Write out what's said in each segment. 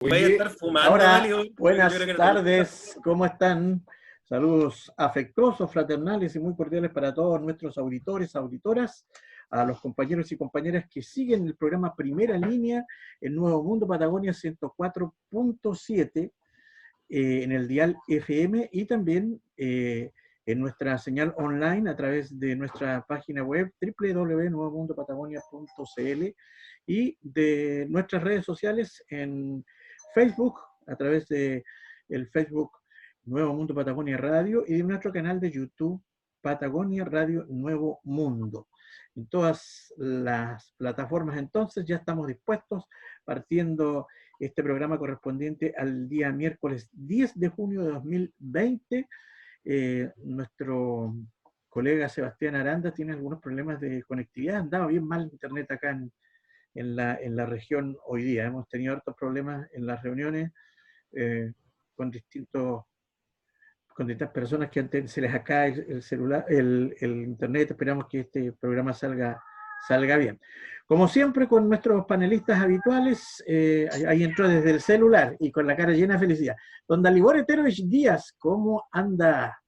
Voy a Oye, estar fumando, ahora, Dalio. Yo creo buenas que no te gusta. tardes, ¿cómo están? Saludos afectuosos, fraternales y muy cordiales para todos nuestros auditores, auditoras, a los compañeros y compañeras que siguen el programa Primera Línea en Nuevo Mundo Patagonia 104.7 en el dial FM y también en nuestra señal online a través de nuestra página web www.nuevomundopatagonia.cl y de nuestras redes sociales en Facebook, a través de el Facebook Nuevo Mundo Patagonia Radio y de nuestro canal de YouTube Patagonia Radio Nuevo Mundo. En todas las plataformas entonces ya estamos dispuestos, partiendo este programa correspondiente al día miércoles 10 de junio de 2020. Nuestro colega Sebastián Aranda tiene algunos problemas de conectividad, andaba bien mal internet acá en la región hoy día. Hemos tenido hartos problemas en las reuniones eh, con con distintas personas que antes se les acaba el celular, el internet. Esperamos que este programa salga bien. Como siempre, con nuestros panelistas habituales, ahí entró desde el celular y con la cara llena de felicidad. Don Dalibor Eterovich Díaz, ¿cómo anda?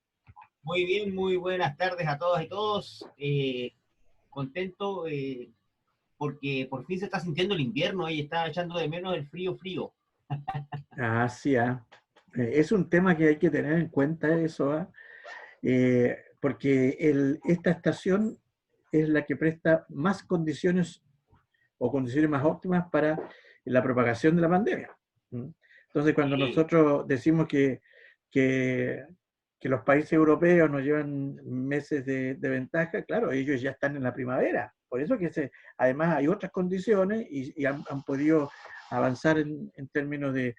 Muy bien, muy buenas tardes a todas y todos. Contento porque por fin se está sintiendo el invierno y está echando de menos el frío frío. Sí, es un tema que hay que tener en cuenta eso, porque esta estación es la que presta más condiciones o condiciones más óptimas para la propagación de la pandemia. Entonces, cuando nosotros decimos que, que los países europeos nos llevan meses de ventaja, claro, ellos ya están en la primavera. Por eso además hay otras condiciones y han podido avanzar en términos de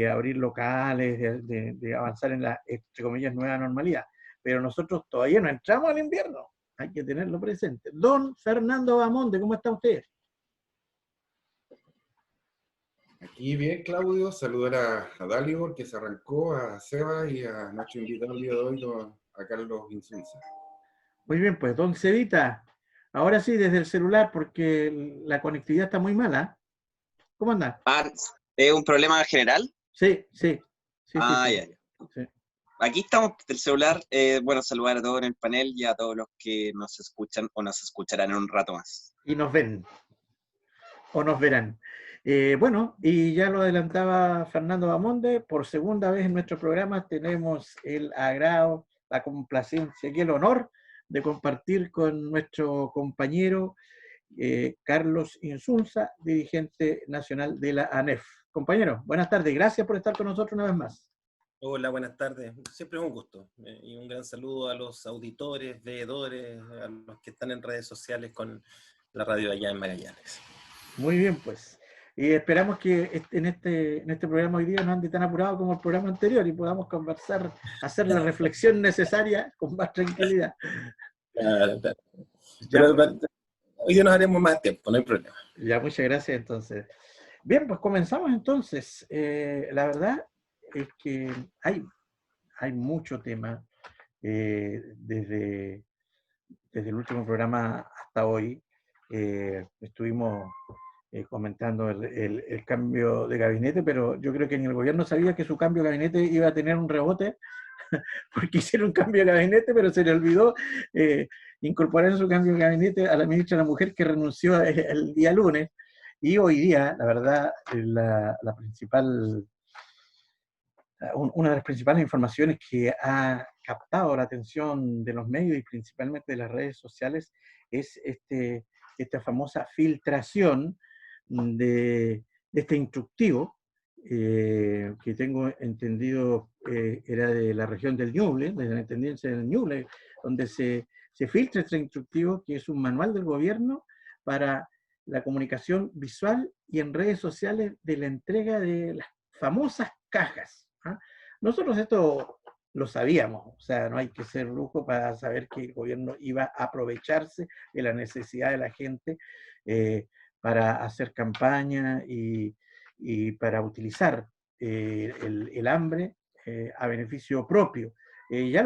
abrir locales, de avanzar en la, entre comillas, nueva normalidad. Pero nosotros todavía no entramos al invierno. Hay que tenerlo presente. Don Fernando Bamonde, ¿cómo está usted? Aquí bien, Claudio. Saludar a Dalibor, que se arrancó, a Seba y a nuestro invitado el día de hoy, a Carlos Insulza. Muy bien, pues, don Cevita, ahora sí desde el celular porque la conectividad está muy mala. ¿Cómo anda? ¿Es un problema general? Sí. Ya. Sí. Aquí estamos del celular. Bueno, saludar a todos en el panel y a todos los que nos escuchan o nos escucharán en un rato más. Y nos ven, o nos verán. Bueno, y ya lo adelantaba Fernando Bamonde, por segunda vez en nuestro programa tenemos el agrado, la complacencia y el honor de compartir con nuestro compañero Carlos Insulza, dirigente nacional de la ANEF. Compañero, buenas tardes, gracias por estar con nosotros una vez más. Hola, buenas tardes. Siempre es un gusto. Y un gran saludo a los auditores, veedores, a los que están en redes sociales con la radio allá en Magallanes. Muy bien, pues. Y esperamos que en este programa hoy día no ande tan apurado como el programa anterior y podamos conversar, hacer la reflexión necesaria con más tranquilidad. Claro. Ya, Pero hoy día nos haremos más tiempo, no hay problema. ya, muchas gracias entonces. Bien, pues comenzamos entonces. La verdad es que hay mucho tema desde el último programa hasta hoy. Estuvimos comentando el cambio de gabinete, pero yo creo que ni el gobierno sabía que su cambio de gabinete iba a tener un rebote, porque hicieron un cambio de gabinete, pero se le olvidó incorporar en su cambio de gabinete a la ministra de la Mujer que renunció el día lunes. Y hoy día, la verdad, una de las principales informaciones que ha captado la atención de los medios y principalmente de las redes sociales es esta famosa filtración de este instructivo que tengo entendido era de la región del Ñuble, de la Intendencia del Ñuble, donde se filtra este instructivo que es un manual del gobierno para la comunicación visual y en redes sociales de la entrega de las famosas cajas. Nosotros esto lo sabíamos, o sea, no hay que ser brujo para saber que el gobierno iba a aprovecharse de la necesidad de la gente para hacer campaña y para utilizar el hambre a beneficio propio. Ya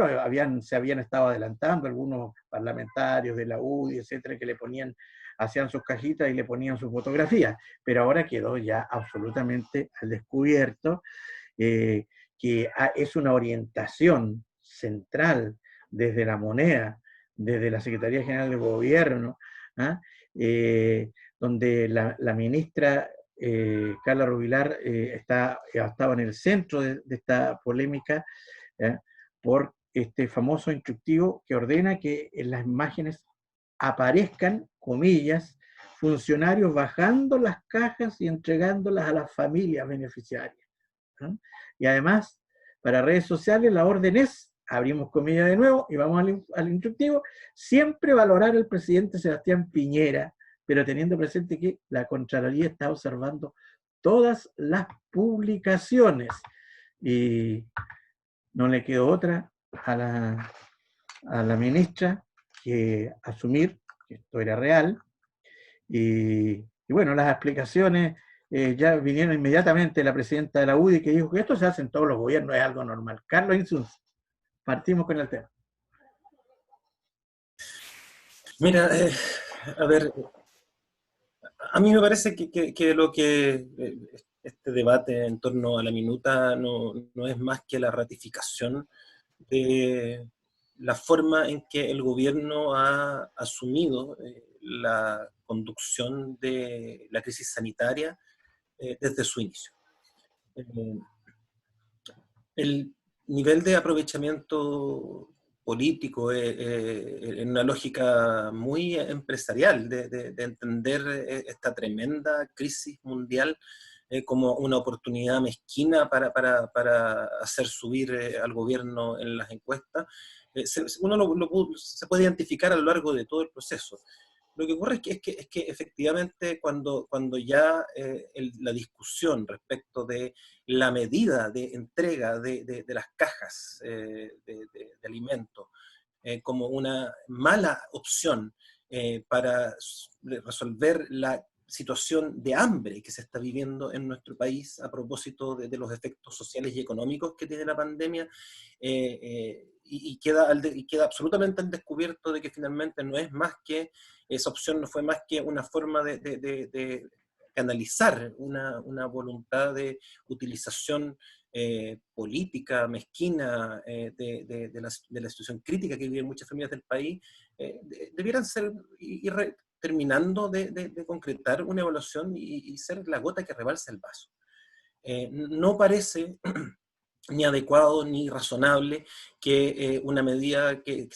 se habían estado adelantando algunos parlamentarios de la UDI, etcétera, que le ponían hacían sus cajitas y le ponían su fotografía, pero ahora quedó ya absolutamente al descubierto, que es una orientación central desde la moneda, desde la Secretaría General de Gobierno, ¿ah? Donde la ministra Carla Rubilar estaba en el centro de esta polémica, por este famoso instructivo que ordena que en las imágenes aparezcan, comillas, funcionarios bajando las cajas y entregándolas a las familias beneficiarias, ¿no? Y además, para redes sociales, la orden es, abrimos comillas de nuevo y vamos al instructivo, siempre valorar al presidente Sebastián Piñera, pero teniendo presente que la Contraloría está observando todas las publicaciones. Y no le quedó otra a la ministra que asumir que esto era real. Y bueno, las explicaciones ya vinieron inmediatamente la presidenta de la UDI, que dijo que esto se hace en todos los gobiernos, es algo normal. Carlos Insunz, partimos con el tema. Mira, a ver, a mí me parece que este debate en torno a la minuta no es más que la ratificación de la forma en que el gobierno ha asumido la conducción de la crisis sanitaria desde su inicio. El nivel de aprovechamiento político en una lógica muy empresarial de entender esta tremenda crisis mundial como una oportunidad mezquina para hacer subir al gobierno en las encuestas, se puede identificar a lo largo de todo el proceso. Lo que ocurre es que efectivamente cuando ya la discusión respecto de la medida de entrega de las cajas de alimentos como una mala opción para resolver la situación de hambre que se está viviendo en nuestro país a propósito de los efectos sociales y económicos que tiene la pandemia, y queda absolutamente al descubierto de que finalmente no es más que, esa opción no fue más que una forma de canalizar una voluntad de utilización política, mezquina, de la situación crítica que viven muchas familias del país, debieran ser terminando de concretar una evaluación y ser la gota que rebalsa el vaso. No parece ni adecuado ni razonable que una medida que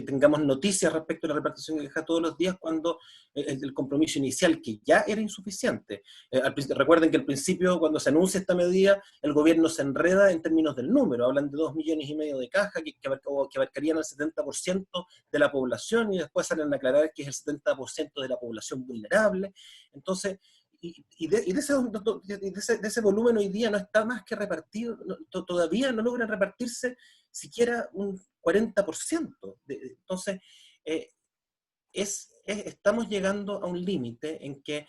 tengamos noticias respecto a la repartición de cajas todos los días cuando el compromiso inicial, que ya era insuficiente. Recuerden que al principio, cuando se anuncia esta medida, el gobierno se enreda en términos del número, hablan de 2,5 millones de cajas que abarcarían el 70% de la población, y después salen a aclarar que es el 70% de la población vulnerable. Entonces, de ese volumen hoy día no está más que repartido, todavía no logran repartirse siquiera un 40%. Entonces, estamos llegando a un límite en que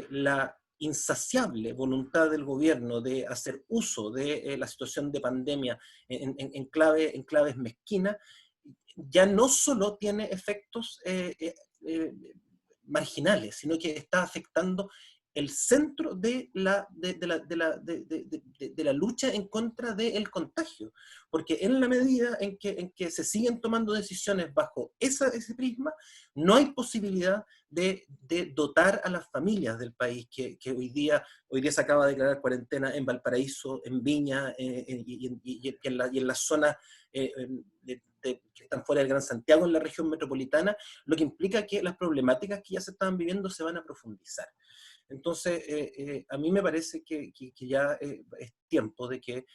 la insaciable voluntad del gobierno de hacer uso de la situación de pandemia en claves mezquinas, ya no solo tiene efectos marginales, sino que está afectando el centro de la lucha en contra del contagio. Porque en la medida en que se siguen tomando decisiones bajo ese prisma, no hay posibilidad de dotar a las familias del país, que hoy día se acaba de declarar cuarentena en Valparaíso, en Viña, y en las zonas que están fuera del Gran Santiago, en la región metropolitana, lo que implica que las problemáticas que ya se estaban viviendo se van a profundizar. Entonces, a mí me parece que ya es tiempo de que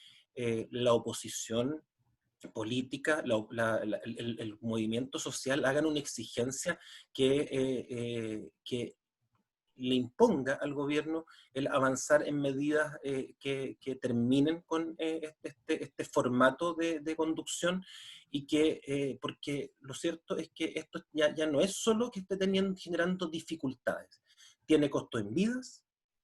la oposición política, el movimiento social hagan una exigencia que le imponga al gobierno el avanzar en medidas que terminen con este formato de conducción, y porque lo cierto es que esto ya no es solo que esté generando dificultades, tiene costo en vidas,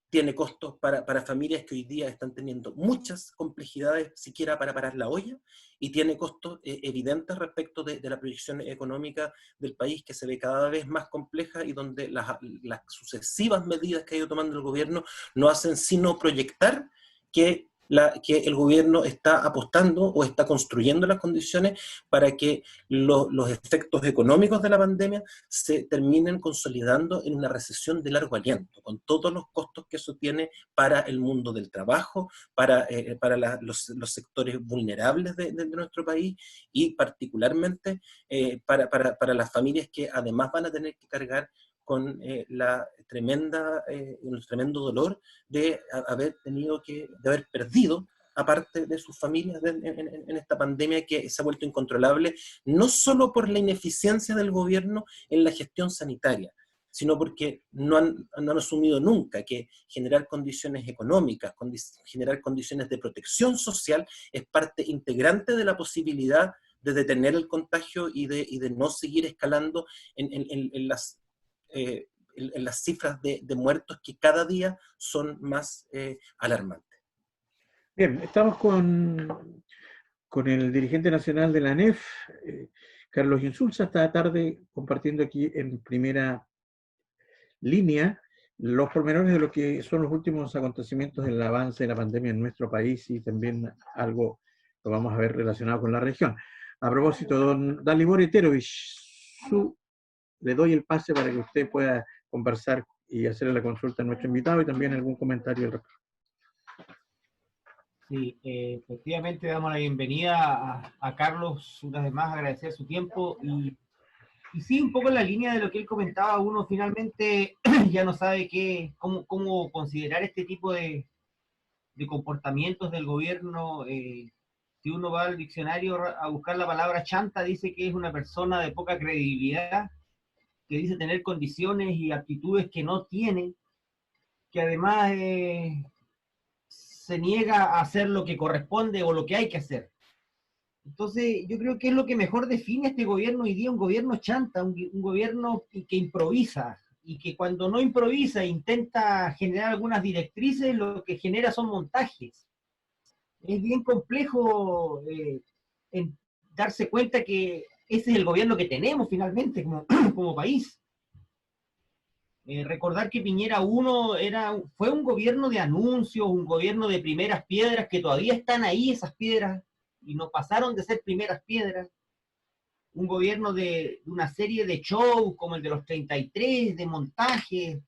tiene costos para familias que hoy día están teniendo muchas complejidades siquiera para parar la olla, y tiene costos evidentes respecto de la proyección económica del país, que se ve cada vez más compleja, y donde las sucesivas medidas que ha ido tomando el gobierno no hacen sino proyectar que el gobierno está apostando o está construyendo las condiciones para que los efectos económicos de la pandemia se terminen consolidando en una recesión de largo aliento, con todos los costos que eso tiene para el mundo del trabajo, para los sectores vulnerables de nuestro país, y particularmente para las familias que además van a tener que cargar con el tremendo dolor de haber perdido a parte de sus familias en esta pandemia que se ha vuelto incontrolable, no solo por la ineficiencia del gobierno en la gestión sanitaria, sino porque no han asumido nunca que generar condiciones económicas, generar condiciones de protección social es parte integrante de la posibilidad de detener el contagio y de no seguir escalando en las cifras de muertos, que cada día son más alarmantes. Bien, estamos con el dirigente nacional de la ANEF, Carlos Insulza, esta tarde compartiendo aquí en primera línea los pormenores de lo que son los últimos acontecimientos del avance de la pandemia en nuestro país, y también algo lo vamos a ver relacionado con la región. A propósito, don Dalibor Eterovich, le doy el pase para que usted pueda conversar y hacerle la consulta a nuestro invitado, y también algún comentario al respecto. Sí, efectivamente damos la bienvenida a Carlos, una vez más agradecer su tiempo, y sí, un poco en la línea de lo que él comentaba, uno finalmente ya no sabe cómo considerar este tipo de comportamientos del gobierno. Si uno va al diccionario a buscar la palabra chanta, dice que es una persona de poca credibilidad, que dice tener condiciones y aptitudes que no tiene, que además se niega a hacer lo que corresponde o lo que hay que hacer. Entonces, yo creo que es lo que mejor define este gobierno hoy día, un gobierno chanta, un gobierno que improvisa, y que cuando no improvisa e intenta generar algunas directrices, lo que genera son montajes. Es bien complejo en darse cuenta que ese es el gobierno que tenemos finalmente como país. Recordar que Piñera 1 fue un gobierno de anuncios, un gobierno de primeras piedras, que todavía están ahí esas piedras, y no pasaron de ser primeras piedras. Un gobierno de una serie de shows como el de los 33, de montaje,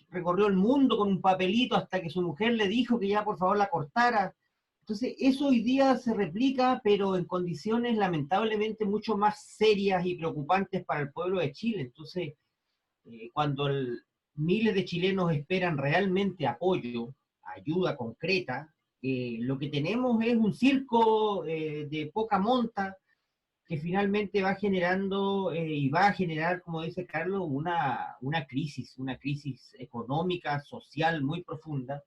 recorrió el mundo con un papelito hasta que su mujer le dijo que ya por favor la cortara. Entonces eso hoy día se replica, pero en condiciones lamentablemente mucho más serias y preocupantes para el pueblo de Chile. Entonces, cuando miles de chilenos esperan realmente apoyo, ayuda concreta, lo que tenemos es un circo de poca monta, que finalmente va generando y va a generar, como dice Carlos, una crisis económica, social muy profunda.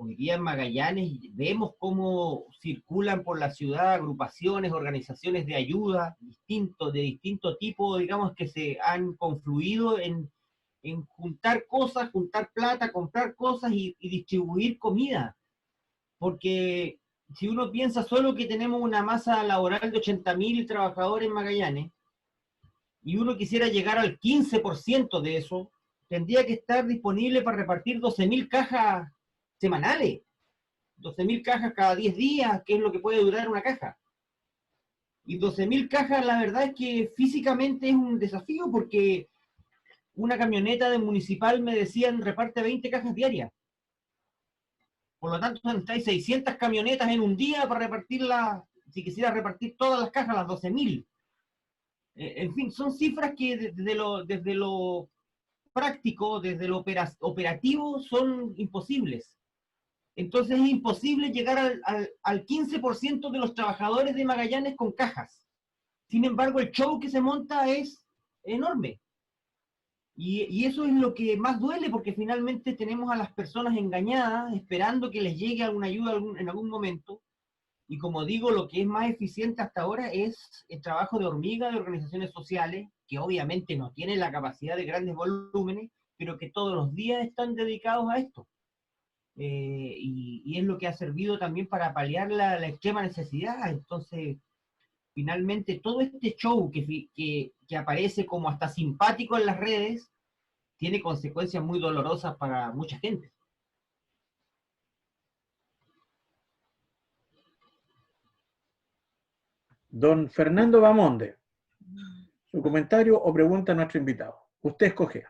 Hoy día en Magallanes vemos cómo circulan por la ciudad agrupaciones, organizaciones de ayuda, de distinto tipo, digamos, que se han confluido en juntar cosas, juntar plata, comprar cosas y distribuir comida. Porque si uno piensa solo que tenemos una masa laboral de 80.000 trabajadores en Magallanes, y uno quisiera llegar al 15% de eso, tendría que estar disponible para repartir 12.000 cajas semanales, 12.000 cajas cada 10 días, que es lo que puede durar una caja. Y 12.000 cajas, la verdad es que físicamente es un desafío, porque una camioneta de municipal, me decían, reparte 20 cajas diarias. Por lo tanto, necesitáis 600 camionetas en un día para repartirlas, si quisiera repartir todas las cajas, las 12.000. En fin, son cifras que desde lo práctico, desde lo operativo, son imposibles. Entonces es imposible llegar al 15% de los trabajadores de Magallanes con cajas. Sin embargo, el show que se monta es enorme. Y eso es lo que más duele, porque finalmente tenemos a las personas engañadas, esperando que les llegue alguna ayuda en algún momento. Y como digo, lo que es más eficiente hasta ahora es el trabajo de hormiga de organizaciones sociales, que obviamente no tienen la capacidad de grandes volúmenes, pero que todos los días están dedicados a esto. y es lo que ha servido también para paliar la extrema necesidad. Entonces, finalmente, todo este show que aparece como hasta simpático en las redes, tiene consecuencias muy dolorosas para mucha gente. Don Fernando Bamonde, su comentario o pregunta a nuestro invitado. Usted escoge.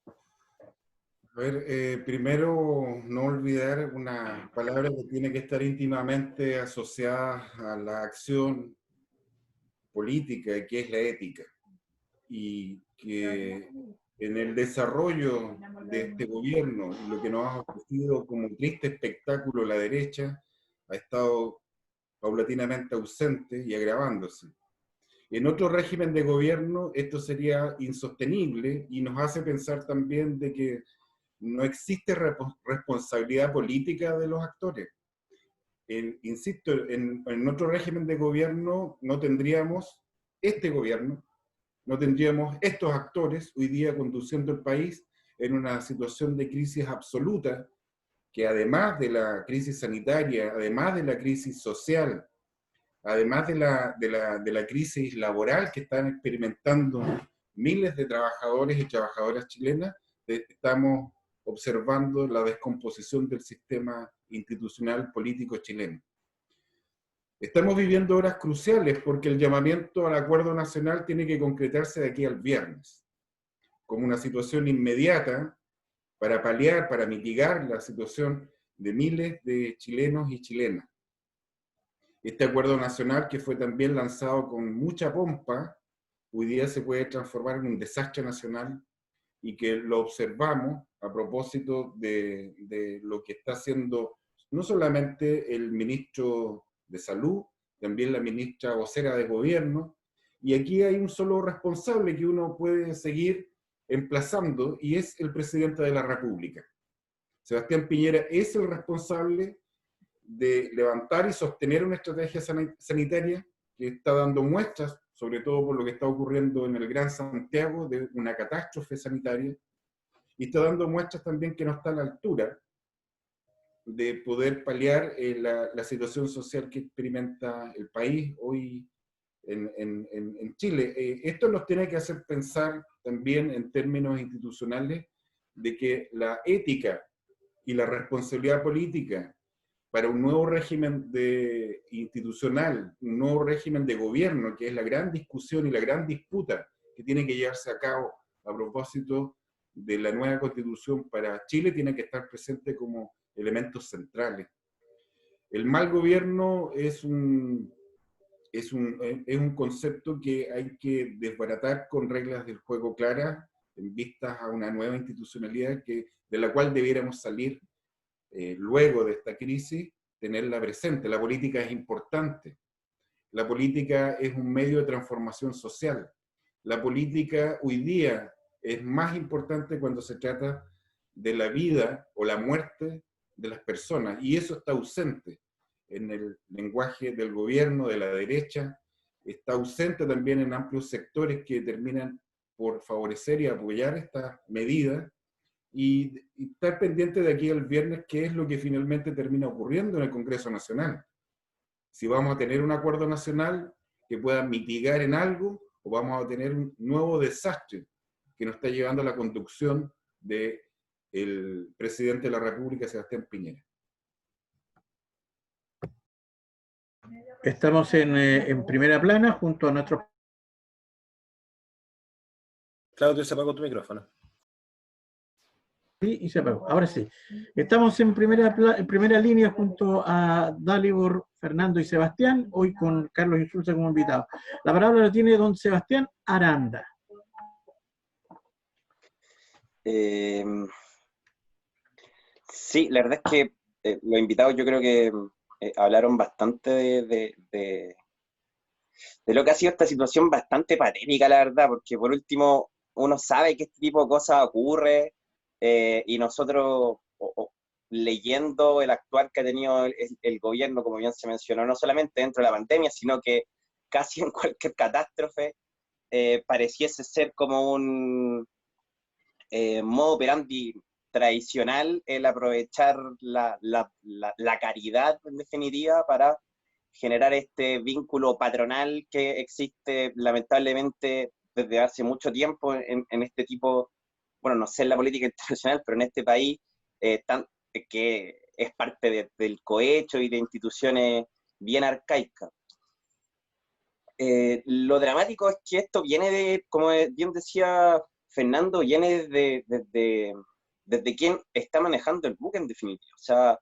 A ver, primero, no olvidar una palabra que tiene que estar íntimamente asociada a la acción política, que es la ética. Y que en el desarrollo de este gobierno, lo que nos ha ofrecido como triste espectáculo la derecha, ha estado paulatinamente ausente y agravándose. En otro régimen de gobierno esto sería insostenible y nos hace pensar también de que no existe responsabilidad política de los actores. Insisto, en otro régimen de gobierno no tendríamos este gobierno, no tendríamos estos actores hoy día conduciendo el país en una situación de crisis absoluta, que además de la crisis sanitaria, además de la crisis social, además de la crisis laboral que están experimentando miles de trabajadores y trabajadoras chilenas, estamos observando la descomposición del sistema institucional político chileno. Estamos viviendo horas cruciales porque el llamamiento al acuerdo nacional tiene que concretarse de aquí al viernes, como una situación inmediata para paliar, para mitigar la situación de miles de chilenos y chilenas. Este acuerdo nacional, que fue también lanzado con mucha pompa, hoy día se puede transformar en un desastre nacional, y que lo observamos a propósito de lo que está haciendo no solamente el ministro de Salud, también la ministra vocera de Gobierno, y aquí hay un solo responsable que uno puede seguir emplazando, y es el presidente de la República. Sebastián Piñera es el responsable de levantar y sostener una estrategia sanitaria que está dando muestras, sobre todo por lo que está ocurriendo en el Gran Santiago, de una catástrofe sanitaria, y está dando muestras también que no está a la altura de poder paliar la situación social que experimenta el país hoy en Chile. Esto nos tiene que hacer pensar también en términos institucionales de que la ética y la responsabilidad política para un nuevo régimen institucional, un nuevo régimen de gobierno, que es la gran discusión y la gran disputa que tiene que llevarse a cabo a propósito de la nueva constitución para Chile, tiene que estar presente como elementos centrales. El mal gobierno es un concepto que hay que desbaratar con reglas del juego claras, en vistas a una nueva institucionalidad de la cual debiéramos salir luego de esta crisis, tenerla presente. La política es importante. La política es un medio de transformación social. La política hoy día es más importante cuando se trata de la vida o la muerte de las personas, y eso está ausente en el lenguaje del gobierno, de la derecha, está ausente también en amplios sectores que terminan por favorecer y apoyar estas medidas, y estar pendiente de aquí al viernes qué es lo que finalmente termina ocurriendo en el Congreso Nacional. Si vamos a tener un acuerdo nacional que pueda mitigar en algo, o vamos a tener un nuevo desastre que nos está llevando a la conducción del presidente de la República, Sebastián Piñera. Estamos en primera plana junto a nuestros... Claudio, se apagó tu micrófono. Sí, y se apagó. Ahora sí. Estamos en primera línea junto a Dalibor, Fernando y Sebastián, hoy con Carlos Insulza como invitado. La palabra la tiene don Sebastián Aranda. Sí, la verdad es que los invitados yo creo que hablaron bastante de lo que ha sido esta situación bastante patética, la verdad, porque por último uno sabe que este tipo de cosas ocurre, y nosotros, leyendo el actuar que ha tenido el gobierno, como bien se mencionó, no solamente dentro de la pandemia, sino que casi en cualquier catástrofe, pareciese ser como un modo operandi tradicional el aprovechar la caridad, en definitiva, para generar este vínculo patronal que existe lamentablemente desde hace mucho tiempo en este tipo, bueno, no sé en la política internacional, pero en este país, que es parte del cohecho y de instituciones bien arcaicas. Lo dramático es que esto viene de, como bien decía Fernando, viene desde quien está manejando el buque en definitiva. O sea,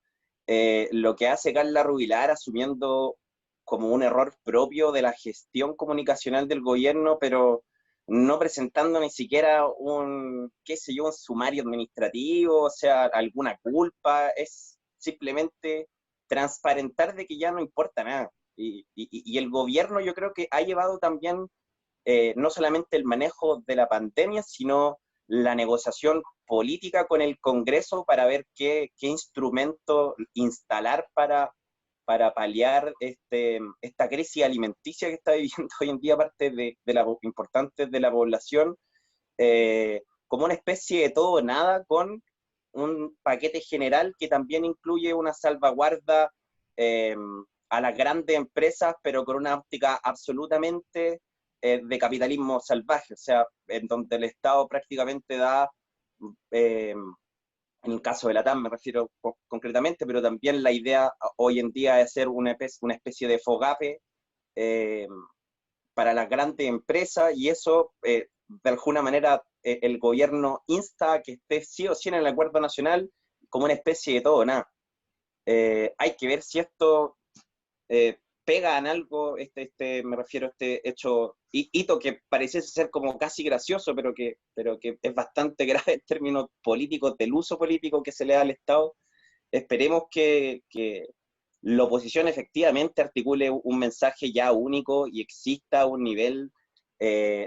lo que hace Carla Rubilar asumiendo como un error propio de la gestión comunicacional del gobierno, pero no presentando ni siquiera un, qué sé yo, un sumario administrativo, o sea, alguna culpa, es simplemente transparentar de que ya no importa nada. Y el gobierno yo creo que ha llevado también no solamente el manejo de la pandemia, sino la negociación política con el Congreso para ver qué instrumento instalar para paliar esta crisis alimenticia que está viviendo hoy en día parte de la importante de la población, como una especie de todo o nada, con un paquete general que también incluye una salvaguarda a las grandes empresas, pero con una óptica absolutamente de capitalismo salvaje, o sea, en donde el Estado prácticamente da, en el caso de la TAM me refiero concretamente, pero también la idea hoy en día es ser una especie de FOGAPE para las grandes empresas, y eso de alguna manera el gobierno insta a que esté sí o sí en el acuerdo nacional como una especie de todo o nada. Hay que ver si esto pega en algo, me refiero a este hito que pareciese ser como casi gracioso, pero que es bastante grave en términos políticos, del uso político que se le da al Estado. Esperemos que la oposición efectivamente articule un mensaje ya único y exista un nivel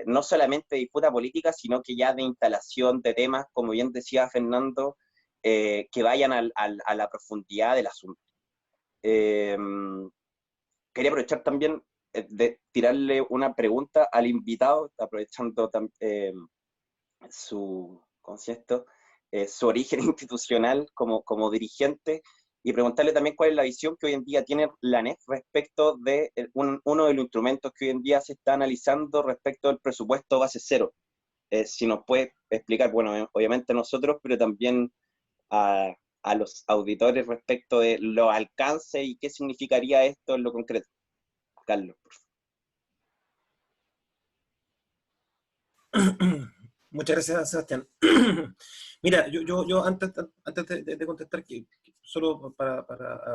no solamente de disputa política, sino que ya de instalación de temas, como bien decía Fernando, que vayan a la profundidad del asunto. Quería aprovechar también de tirarle una pregunta al invitado, aprovechando su concepto, su origen institucional como dirigente, y preguntarle también cuál es la visión que hoy en día tiene la ANEF respecto de uno de los instrumentos que hoy en día se está analizando respecto al presupuesto base cero. Si nos puede explicar, bueno, obviamente nosotros, pero también a los auditores respecto de los alcances y qué significaría esto en lo concreto. Carlos, por favor. Muchas gracias, Sebastián. Mira, yo antes de contestar, solo para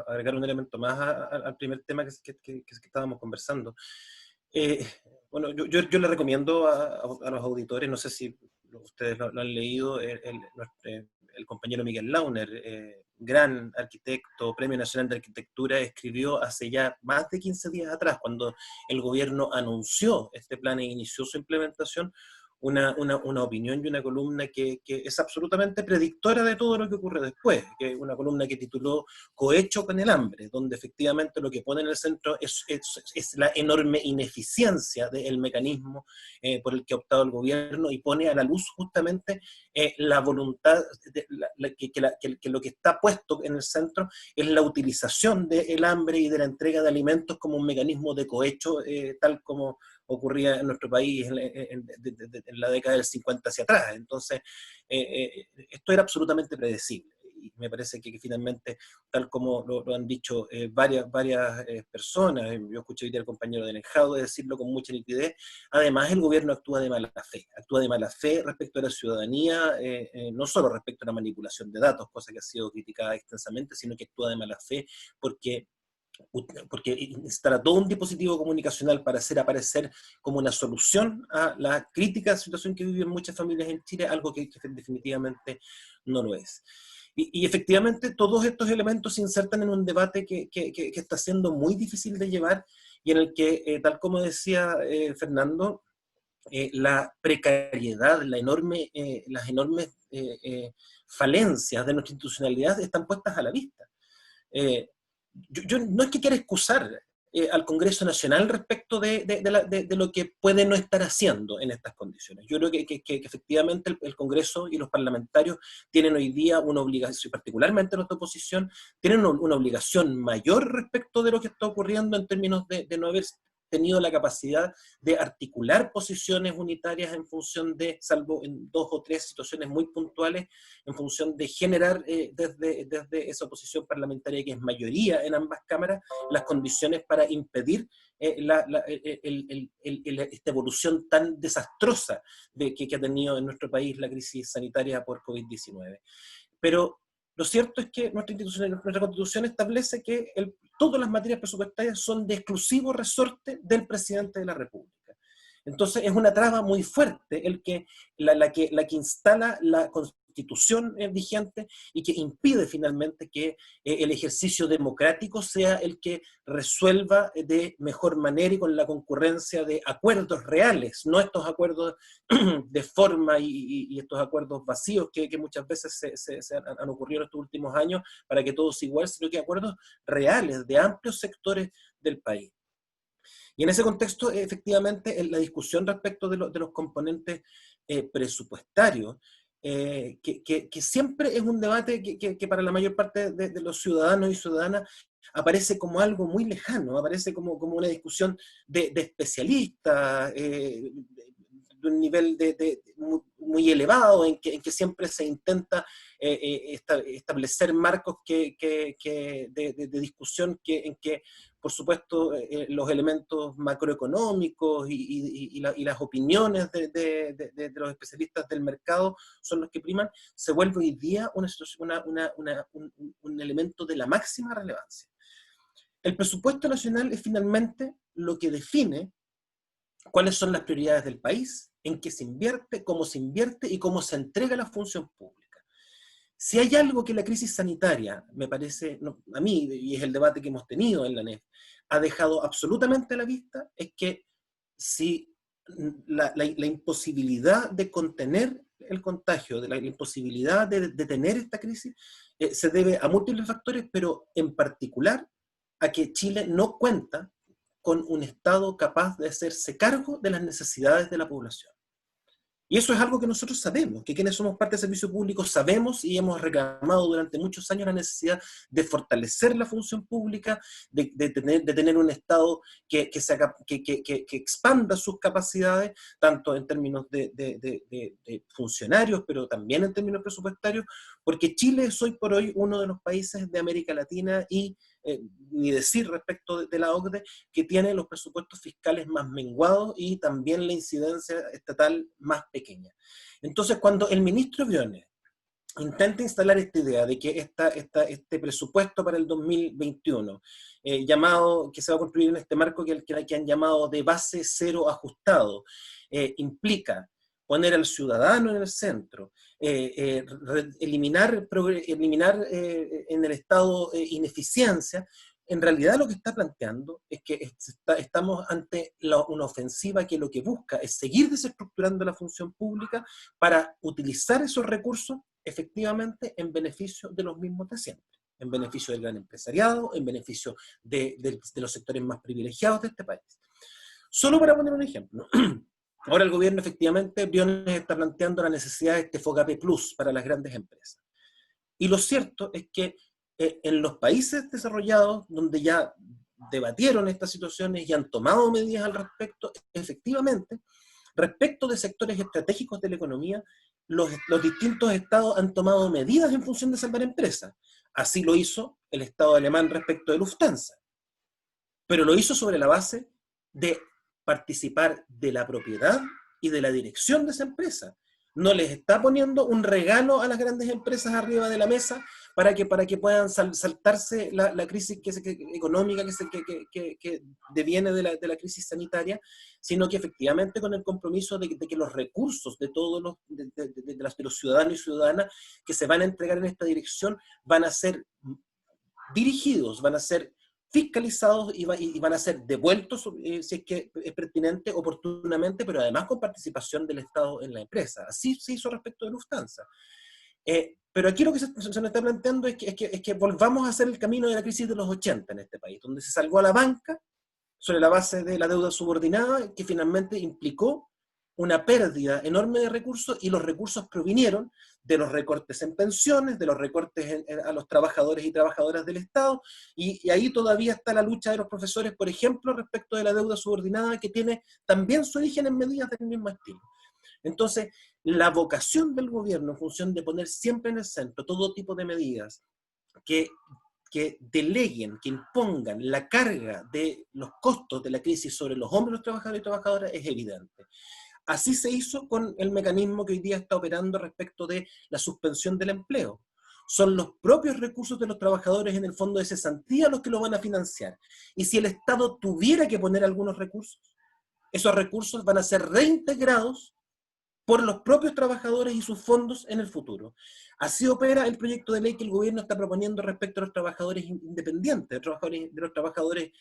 agregar un elemento más al primer tema que estábamos conversando. Bueno, yo le recomiendo a los auditores, no sé si ustedes lo han leído, el compañero Miguel Launer, gran arquitecto, Premio Nacional de Arquitectura, escribió hace ya más de 15 días atrás, cuando el gobierno anunció este plan e inició su implementación, una opinión y una columna que es absolutamente predictora de todo lo que ocurre después, que es una columna que tituló Cohecho con el hambre, donde efectivamente lo que pone en el centro es la enorme ineficiencia del mecanismo por el que ha optado el gobierno, y pone a la luz justamente la voluntad, que lo que está puesto en el centro es la utilización del hambre y de la entrega de alimentos como un mecanismo de cohecho, tal como ocurría en nuestro país en la década del 50 hacia atrás. Entonces, esto era absolutamente predecible. Y me parece que finalmente, tal como lo han dicho varias personas, yo escuché hoy al compañero de Nenjado decirlo con mucha nitidez, además el gobierno actúa de mala fe respecto a la ciudadanía, no solo respecto a la manipulación de datos, cosa que ha sido criticada extensamente, sino que actúa de mala fe porque instala todo un dispositivo comunicacional para hacer aparecer como una solución a la crítica situación que viven muchas familias en Chile, algo que definitivamente no lo es. Y efectivamente todos estos elementos se insertan en un debate que está siendo muy difícil de llevar, y en el que, tal como decía Fernando, la precariedad, las enormes falencias de nuestra institucionalidad están puestas a la vista. Yo no es que quiera excusar al Congreso Nacional respecto de lo que puede no estar haciendo en estas condiciones. Yo creo que efectivamente el Congreso y los parlamentarios tienen hoy día una obligación, particularmente nuestra oposición, tienen una obligación mayor respecto de lo que está ocurriendo en términos de no haber tenido la capacidad de articular posiciones unitarias en función de, salvo en 2 o 3 situaciones muy puntuales, en función de generar desde esa oposición parlamentaria que es mayoría en ambas cámaras, las condiciones para impedir esta evolución tan desastrosa que ha tenido en nuestro país la crisis sanitaria por COVID-19. Pero lo cierto es que nuestra Constitución establece que todas las materias presupuestarias son de exclusivo resorte del presidente de la República. Entonces es una traba muy fuerte la que instala la Constitución vigente y que impide finalmente que el ejercicio democrático sea el que resuelva de mejor manera y con la concurrencia de acuerdos reales, no estos acuerdos de forma y estos acuerdos vacíos que muchas veces se han ocurrido en estos últimos años para que todo sea igual, sino que acuerdos reales de amplios sectores del país. Y en ese contexto, efectivamente, la discusión respecto de los componentes presupuestarios, que siempre es un debate que para la mayor parte de los ciudadanos y ciudadanas aparece como algo muy lejano, aparece como una discusión de especialistas, de un nivel muy elevado, en que siempre se intenta establecer marcos de discusión en que, por supuesto, los elementos macroeconómicos y las opiniones de los especialistas del mercado son los que priman, se vuelve hoy día un elemento de la máxima relevancia. El presupuesto nacional es finalmente lo que define cuáles son las prioridades del país, en qué se invierte, cómo se invierte y cómo se entrega la función pública. Si hay algo que la crisis sanitaria, me parece, a mí, y es el debate que hemos tenido en la NEF, ha dejado absolutamente a la vista, es que si la imposibilidad de contener el contagio, la imposibilidad de detener esta crisis, se debe a múltiples factores, pero en particular a que Chile no cuenta con un Estado capaz de hacerse cargo de las necesidades de la población. Y eso es algo que nosotros sabemos, que quienes somos parte del servicio público sabemos y hemos reclamado durante muchos años la necesidad de fortalecer la función pública, de tener un Estado que expanda sus capacidades, tanto en términos de funcionarios, pero también en términos presupuestarios, porque Chile es hoy por hoy uno de los países de América Latina y ni decir respecto de la OCDE, que tiene los presupuestos fiscales más menguados y también la incidencia estatal más pequeña. Entonces, cuando el ministro Briones intenta instalar esta idea de que este presupuesto para el 2021, que se va a construir en este marco que han llamado de base cero ajustado, implica poner al ciudadano en el centro, eliminar en el Estado ineficiencia, en realidad lo que está planteando es que estamos ante una ofensiva que lo que busca es seguir desestructurando la función pública para utilizar esos recursos efectivamente en beneficio de los mismos de siempre, en beneficio del gran empresariado, en beneficio de los sectores más privilegiados de este país. Solo para poner un ejemplo, ahora el gobierno efectivamente, Briones está planteando la necesidad de este FOGAPE Plus para las grandes empresas. Y lo cierto es que en los países desarrollados, donde ya debatieron estas situaciones y han tomado medidas al respecto, efectivamente, respecto de sectores estratégicos de la economía, los distintos estados han tomado medidas en función de salvar empresas. Así lo hizo el Estado alemán respecto de Lufthansa. Pero lo hizo sobre la base de participar de la propiedad y de la dirección de esa empresa. No les está poniendo un regalo a las grandes empresas arriba de la mesa para que puedan saltarse la crisis económica que deviene de la crisis sanitaria, sino que efectivamente con el compromiso de que los recursos de todos los ciudadanos y ciudadanas que se van a entregar en esta dirección van a ser dirigidos, van a ser fiscalizados y van a ser devueltos, si es que es pertinente, oportunamente, pero además con participación del Estado en la empresa. Así se hizo respecto de Lufthansa. Pero aquí lo que se nos está planteando es que volvamos a hacer el camino de la crisis de los 80 en este país, donde se salvó a la banca sobre la base de la deuda subordinada, que finalmente implicó una pérdida enorme de recursos, y los recursos provinieron de los recortes en pensiones, de los recortes a los trabajadores y trabajadoras del Estado, y ahí todavía está la lucha de los profesores, por ejemplo, respecto de la deuda subordinada, que tiene también su origen en medidas del mismo estilo. Entonces, la vocación del gobierno, en función de poner siempre en el centro todo tipo de medidas que deleguen, que impongan la carga de los costos de la crisis sobre los hombros de los trabajadores y trabajadoras, es evidente. Así se hizo con el mecanismo que hoy día está operando respecto de la suspensión del empleo. Son los propios recursos de los trabajadores en el fondo de cesantía los que lo van a financiar. Y si el Estado tuviera que poner algunos recursos, esos recursos van a ser reintegrados por los propios trabajadores y sus fondos en el futuro. Así opera el proyecto de ley que el gobierno está proponiendo respecto a los trabajadores independientes, de los trabajadores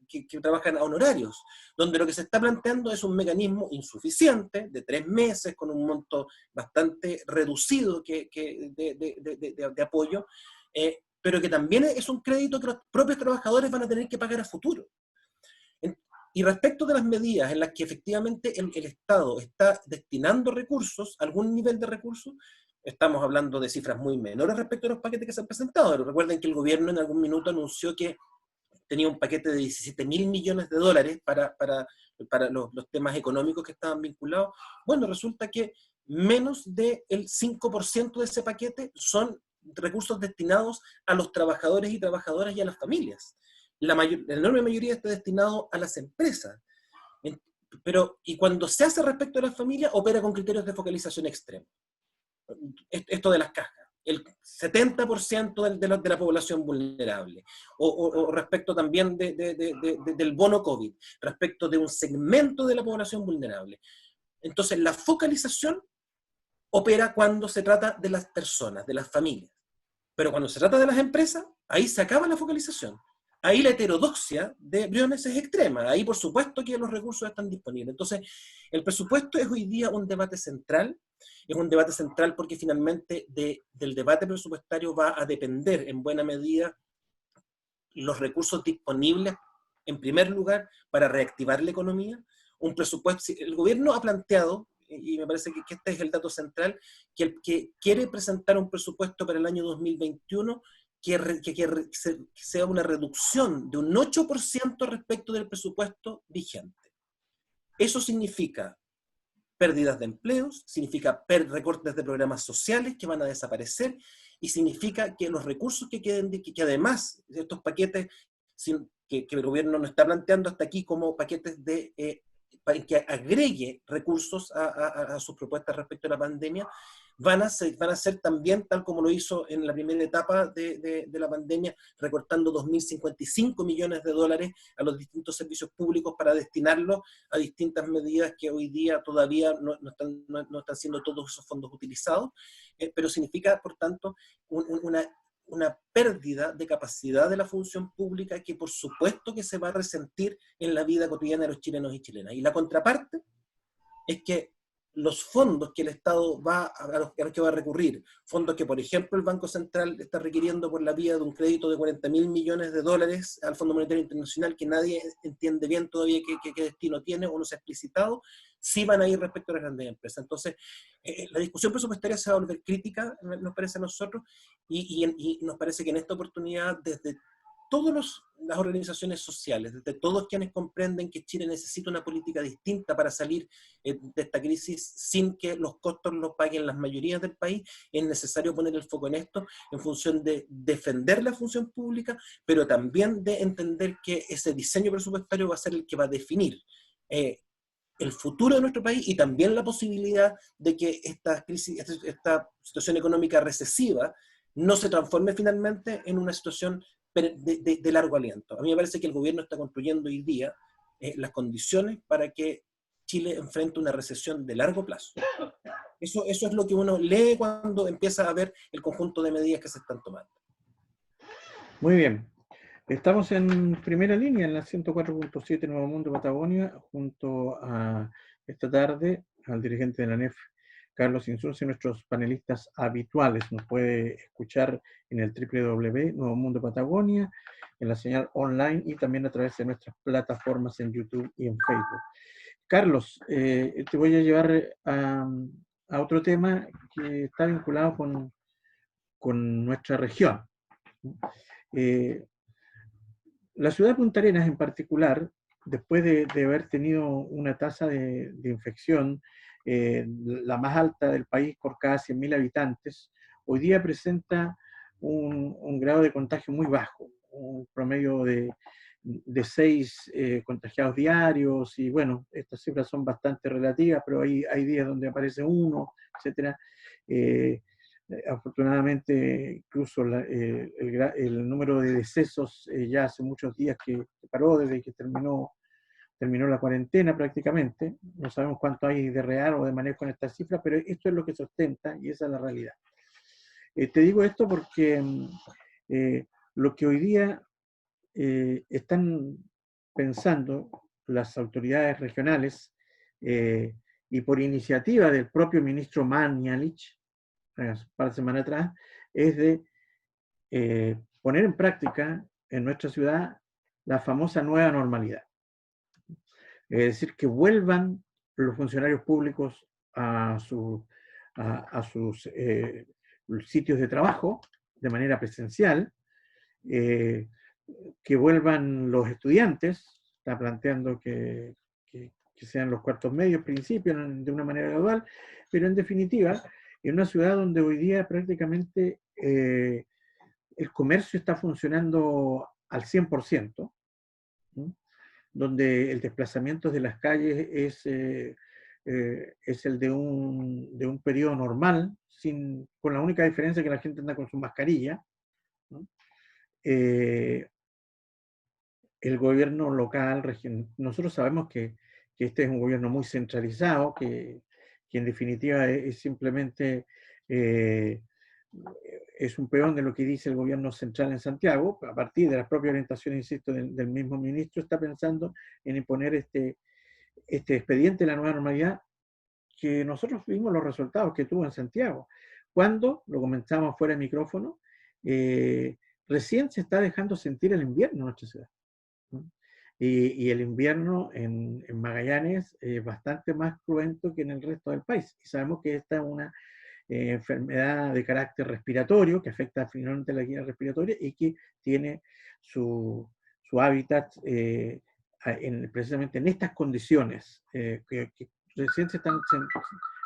que trabajan a honorarios, donde lo que se está planteando es un mecanismo insuficiente, de 3 meses, con un monto bastante reducido de apoyo, pero que también es un crédito que los propios trabajadores van a tener que pagar a futuro. Y respecto de las medidas en las que efectivamente el Estado está destinando recursos, algún nivel de recursos, estamos hablando de cifras muy menores respecto a los paquetes que se han presentado. Pero recuerden que el gobierno en algún minuto anunció que tenía un paquete de 17.000 millones de dólares para los temas económicos que estaban vinculados. Bueno, resulta que menos del 5% de ese paquete son recursos destinados a los trabajadores y trabajadoras y a las familias. La enorme mayoría está destinado a las empresas. Y cuando se hace respecto a las familias, opera con criterios de focalización extrema. Esto de las cajas. El 70% de la población vulnerable. O respecto también del bono COVID. Respecto de un segmento de la población vulnerable. Entonces, la focalización opera cuando se trata de las personas, de las familias. Pero cuando se trata de las empresas, ahí se acaba la focalización. Ahí la heterodoxia de Briones es extrema. Ahí, por supuesto, que los recursos están disponibles. Entonces, el presupuesto es hoy día un debate central. Es un debate central porque finalmente del debate presupuestario va a depender, en buena medida, los recursos disponibles, en primer lugar, para reactivar la economía. Un presupuesto, el gobierno ha planteado, y me parece que este es el dato central, que quiere presentar un presupuesto para el año 2021 que sea una reducción de un 8% respecto del presupuesto vigente. Eso significa pérdidas de empleos, significa recortes de programas sociales que van a desaparecer, y significa que los recursos que queden, que además de estos paquetes que el gobierno no está planteando hasta aquí como paquetes que agregue recursos a sus propuestas respecto a la pandemia, van a ser también, tal como lo hizo en la primera etapa de la pandemia, recortando 2.055 millones de dólares a los distintos servicios públicos para destinarlos a distintas medidas que hoy día todavía no están siendo todos esos fondos utilizados, pero significa, por tanto, una pérdida de capacidad de la función pública que por supuesto que se va a resentir en la vida cotidiana de los chilenos y chilenas. Y la contraparte es que los fondos que el Estado a los que va a recurrir, fondos que por ejemplo el Banco Central está requiriendo por la vía de un crédito de 40.000 millones de dólares al Fondo Monetario Internacional, que nadie entiende bien todavía qué destino tiene o no se ha explicitado, sí van a ir respecto a las grandes empresas. Entonces, la discusión presupuestaria se va a volver crítica, nos parece a nosotros, y nos parece que en esta oportunidad, desde todas las organizaciones sociales, desde todos quienes comprenden que Chile necesita una política distinta para salir de esta crisis sin que los costos los paguen las mayorías del país, es necesario poner el foco en esto, en función de defender la función pública, pero también de entender que ese diseño presupuestario va a ser el que va a definir el futuro de nuestro país, y también la posibilidad de que esta crisis, esta situación económica recesiva no se transforme finalmente en una situación de largo aliento. A mí me parece que el gobierno está construyendo hoy día las condiciones para que Chile enfrente una recesión de largo plazo. Eso es lo que uno lee cuando empieza a ver el conjunto de medidas que se están tomando. Muy bien. Estamos en primera línea en la 104.7 Nuevo Mundo Patagonia, junto a esta tarde al dirigente de la ANEF, Carlos Insulza, y nuestros panelistas habituales. Nos puede escuchar en el www Nuevo Mundo Patagonia, en la señal online y también a través de nuestras plataformas en YouTube y en Facebook. Carlos, te voy a llevar a otro tema que está vinculado con nuestra región. La ciudad de Punta Arenas en particular, después de haber tenido una tasa de infección la más alta del país por cada 100.000 habitantes, hoy día presenta un grado de contagio muy bajo, un promedio de 6 contagiados diarios, y bueno, estas cifras son bastante relativas, pero hay días donde aparece 1, etc. Afortunadamente, incluso el número de decesos ya hace muchos días que paró, desde que terminó la cuarentena prácticamente. No sabemos cuánto hay de real o de manejo en estas cifras, pero esto es lo que sustenta y esa es la realidad. Te digo esto porque lo que hoy día están pensando las autoridades regionales y por iniciativa del propio ministro Mañalich, un par de semanas atrás, es de poner en práctica en nuestra ciudad la famosa nueva normalidad. Es decir, que vuelvan los funcionarios públicos a sus sitios de trabajo de manera presencial, que vuelvan los estudiantes, está planteando que sean los cuartos medios, principios, de una manera gradual, pero en definitiva, en una ciudad donde hoy día prácticamente el comercio está funcionando al 100%, ¿sí? Donde el desplazamiento de las calles es el de un periodo normal, con la única diferencia que la gente anda con su mascarilla, ¿no? El gobierno local, nosotros sabemos que este es un gobierno muy centralizado, que en definitiva es simplemente es un peón de lo que dice el gobierno central en Santiago. A partir de las propias orientaciones, insisto, del mismo ministro, está pensando en imponer este expediente de la nueva normalidad, que nosotros vimos los resultados que tuvo en Santiago. Cuando, lo comenzamos fuera de micrófono, recién se está dejando sentir el invierno en nuestra ciudad. Y el invierno en Magallanes es bastante más cruento que en el resto del país. Y sabemos que esta es una enfermedad de carácter respiratorio, que afecta finalmente la guía respiratoria y que tiene su hábitat precisamente en estas condiciones que recién se están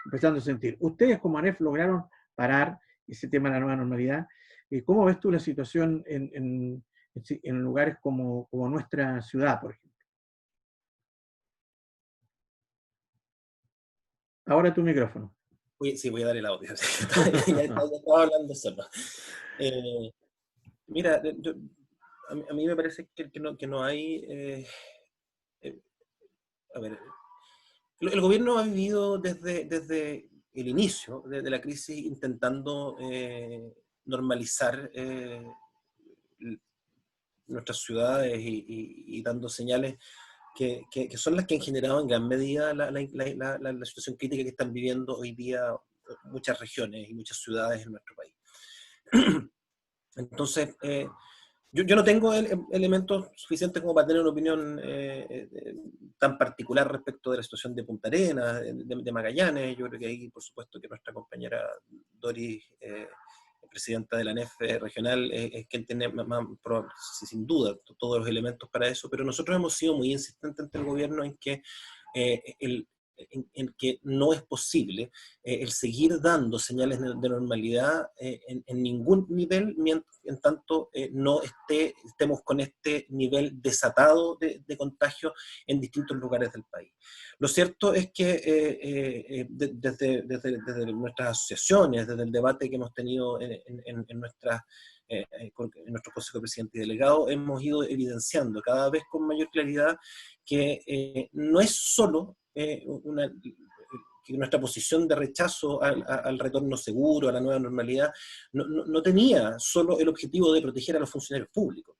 empezando a sentir. Ustedes como ANEF lograron parar ese tema de la nueva normalidad. ¿Cómo ves tú la situación en lugares como nuestra ciudad, por ejemplo? Ahora tu micrófono. Sí, voy a dar el audio. Ya estaba hablando solo. Mira, a mí me parece que no hay... a ver, el gobierno ha vivido desde el inicio de la crisis intentando normalizar nuestras ciudades y dando señales que son las que han generado en gran medida la situación crítica que están viviendo hoy día muchas regiones y muchas ciudades en nuestro país. Entonces, yo no tengo elementos suficientes como para tener una opinión tan particular respecto de la situación de Punta Arenas, de Magallanes. Yo creo que ahí, por supuesto, que nuestra compañera Doris, presidenta de la ANEF regional, es quien tiene sin duda todos los elementos para eso, pero nosotros hemos sido muy insistentes ante el gobierno en que en que no es posible el seguir dando señales de normalidad en ningún nivel, en tanto no estemos con este nivel desatado de contagio en distintos lugares del país. Lo cierto es que desde nuestras asociaciones, desde el debate que hemos tenido en nuestro Consejo de Presidente y Delegado, hemos ido evidenciando cada vez con mayor claridad que no es solo que nuestra posición de rechazo al retorno seguro, a la nueva normalidad, no tenía solo el objetivo de proteger a los funcionarios públicos.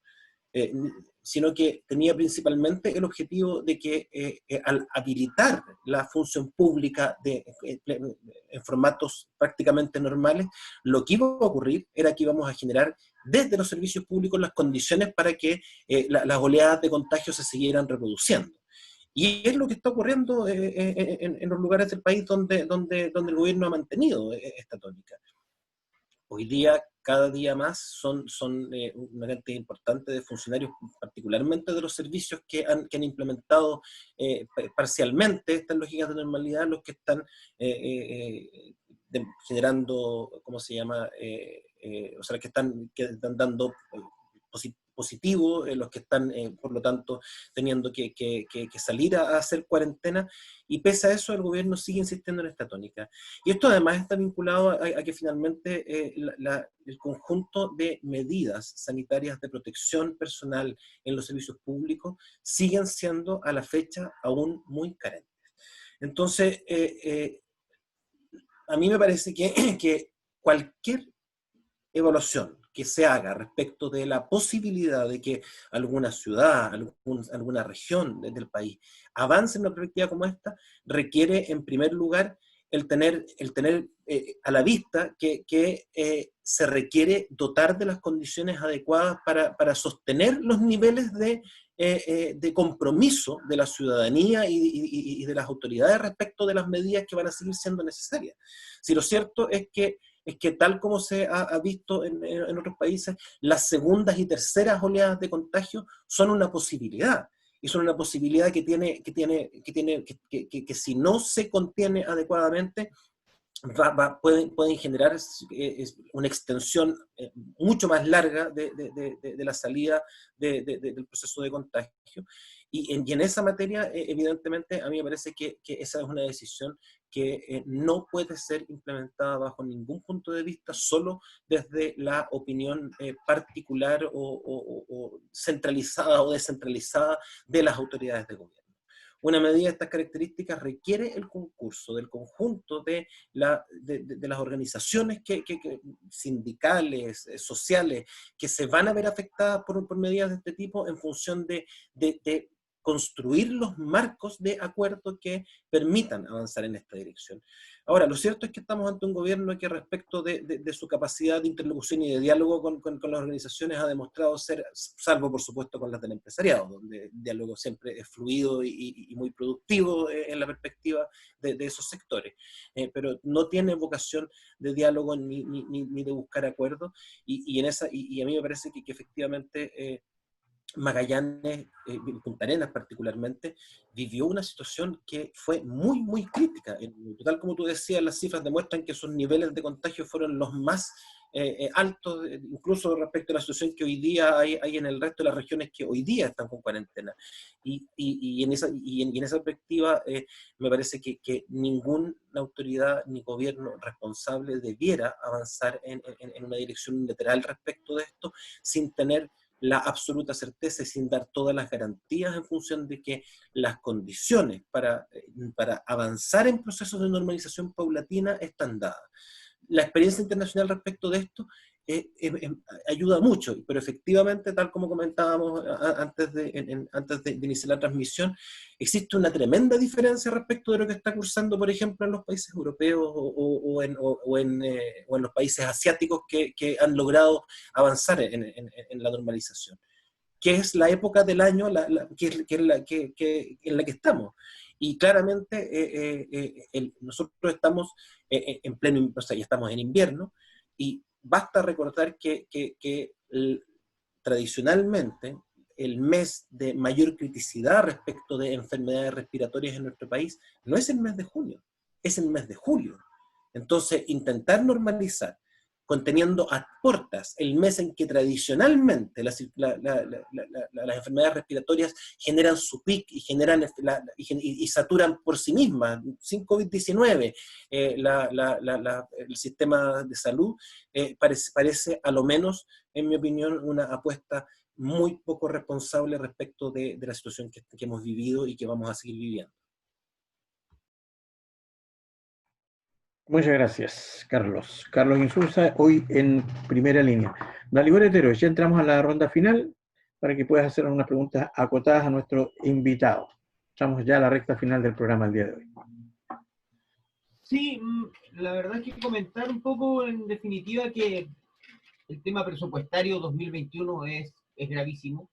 sino que tenía principalmente el objetivo de que al habilitar la función pública en formatos prácticamente normales, lo que iba a ocurrir era que íbamos a generar desde los servicios públicos las condiciones para que las oleadas de contagio se siguieran reproduciendo. Y es lo que está ocurriendo en los lugares del país donde el gobierno ha mantenido esta tónica. Hoy día, cada día más, son una cantidad importante de funcionarios, particularmente de los servicios que han implementado parcialmente estas lógicas de normalidad, los que están generando, ¿cómo se llama? O sea, que están dando positivo, los que están, por lo tanto, teniendo que salir a hacer cuarentena, y pese a eso el gobierno sigue insistiendo en esta tónica. Y esto además está vinculado a que finalmente el conjunto de medidas sanitarias de protección personal en los servicios públicos siguen siendo a la fecha aún muy carentes. Entonces, a mí me parece que cualquier evaluación que se haga respecto de la posibilidad de que alguna ciudad, alguna región del país avance en una perspectiva como esta, requiere en primer lugar el tener a la vista que se requiere dotar de las condiciones adecuadas para sostener los niveles de compromiso de la ciudadanía y de las autoridades respecto de las medidas que van a seguir siendo necesarias. Si lo cierto es que tal como se ha visto en otros países, las segundas y terceras oleadas de contagio son una posibilidad. Y son una posibilidad que si no se contiene adecuadamente, pueden generar una extensión mucho más larga de la salida del proceso de contagio. Y en esa materia, evidentemente, a mí me parece que esa es una decisión que no puede ser implementada bajo ningún punto de vista solo desde la opinión particular o centralizada o descentralizada de las autoridades de gobierno. Una medida de estas características requiere el concurso del conjunto de las organizaciones sindicales, sociales, que se van a ver afectadas por medidas de este tipo en función de construir los marcos de acuerdo que permitan avanzar en esta dirección. Ahora, lo cierto es que estamos ante un gobierno que respecto de su capacidad de interlocución y de diálogo con las organizaciones ha demostrado ser, salvo por supuesto con las del empresariado, donde el diálogo siempre es fluido y muy productivo en la perspectiva de esos sectores, pero no tiene vocación de diálogo ni de buscar acuerdos, y a mí me parece que efectivamente Magallanes, Punta Arenas particularmente, vivió una situación que fue muy, muy crítica. Tal como tú decías, las cifras demuestran que sus niveles de contagio fueron los más altos, incluso respecto a la situación que hoy día hay en el resto de las regiones que hoy día están con cuarentena. Y en esa perspectiva, me parece que ninguna autoridad ni gobierno responsable debiera avanzar en una dirección unilateral respecto de esto, sin tener la absoluta certeza y sin dar todas las garantías en función de que las condiciones para avanzar en procesos de normalización paulatina están dadas. La experiencia internacional respecto de esto ayuda mucho, pero efectivamente, tal como comentábamos antes de iniciar la transmisión, existe una tremenda diferencia respecto de lo que está cursando, por ejemplo, en los países europeos o en los países asiáticos que han logrado avanzar en la normalización, que es la época del año en la que estamos. Y claramente nosotros estamos en pleno, o sea, ya estamos en invierno, y basta recordar que tradicionalmente el mes de mayor criticidad respecto de enfermedades respiratorias en nuestro país no es el mes de junio, es el mes de julio. Entonces, intentar normalizar conteniendo a portas el mes en que tradicionalmente las enfermedades respiratorias generan su pic y saturan por sí mismas, sin COVID-19, el sistema de salud, parece a lo menos, en mi opinión, una apuesta muy poco responsable respecto de la situación que hemos vivido y que vamos a seguir viviendo. Muchas gracias, Carlos. Carlos Insulza, hoy en primera línea. Dalibor Otero, ya entramos a la ronda final. para que puedas hacer unas preguntas acotadas a nuestro invitado. Estamos ya a la recta final del programa el día de hoy. Sí, la verdad es que comentar un poco en definitiva que el tema presupuestario 2021 es gravísimo,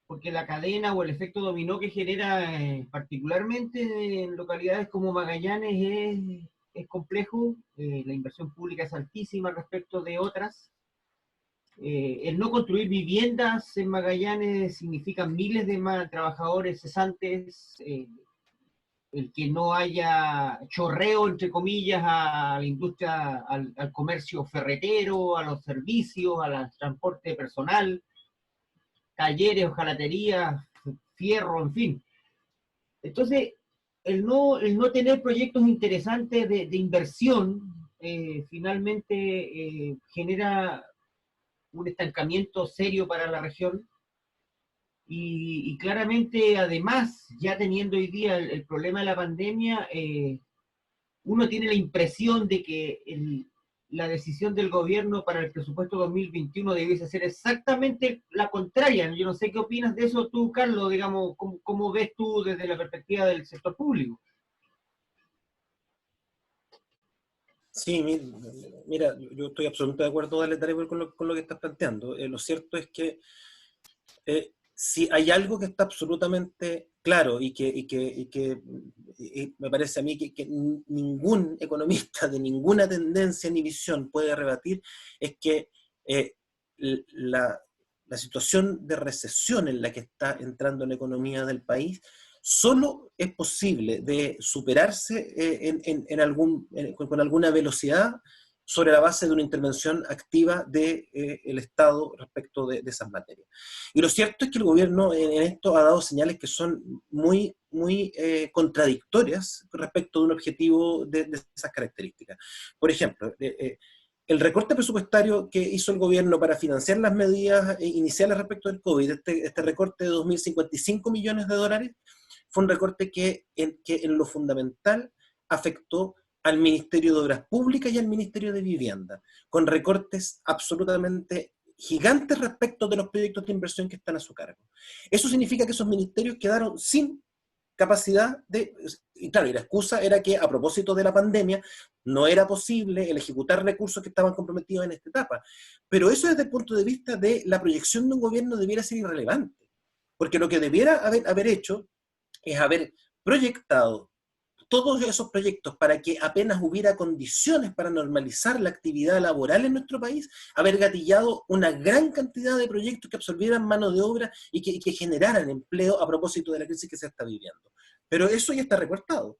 porque la cadena o el efecto dominó que genera particularmente en localidades como Magallanes es complejo. La inversión pública es altísima respecto de otras. El no construir viviendas en Magallanes significa miles de más trabajadores cesantes, el que no haya chorreo, entre comillas, a la industria, al comercio ferretero, a los servicios, al transporte personal, talleres, hojalatería, fierro, en fin. Entonces, el no tener proyectos interesantes de inversión finalmente genera un estancamiento serio para la región. Y claramente, además, ya teniendo hoy día el problema de la pandemia, uno tiene la impresión de que la decisión del gobierno para el presupuesto 2021 debiese ser exactamente la contraria. Yo no sé qué opinas de eso tú, Carlos, digamos, cómo ves tú desde la perspectiva del sector público. Sí, mira, yo estoy absolutamente de acuerdo, Darío, con lo que estás planteando. Lo cierto es que si hay algo que está absolutamente claro y me parece a mí que ningún economista de ninguna tendencia ni visión puede rebatir, es que la situación de recesión en la que está entrando la economía del país solo es posible de superarse con alguna velocidad sobre la base de una intervención activa del Estado respecto de esas materias. Y lo cierto es que el gobierno en esto ha dado señales que son muy contradictorias respecto de un objetivo de esas características. Por ejemplo, el recorte presupuestario que hizo el gobierno para financiar las medidas iniciales respecto del COVID, este recorte de 2.055 millones de dólares, fue un recorte que en lo fundamental afectó al Ministerio de Obras Públicas y al Ministerio de Vivienda, con recortes absolutamente gigantes respecto de los proyectos de inversión que están a su cargo. Eso significa que esos ministerios quedaron sin capacidad y claro, y la excusa era que a propósito de la pandemia no era posible el ejecutar recursos que estaban comprometidos en esta etapa. Pero eso desde el punto de vista de la proyección de un gobierno debiera ser irrelevante, porque lo que debiera haber hecho es haber proyectado todos esos proyectos para que apenas hubiera condiciones para normalizar la actividad laboral en nuestro país, haber gatillado una gran cantidad de proyectos que absorbieran mano de obra y que generaran empleo a propósito de la crisis que se está viviendo. Pero eso ya está recortado.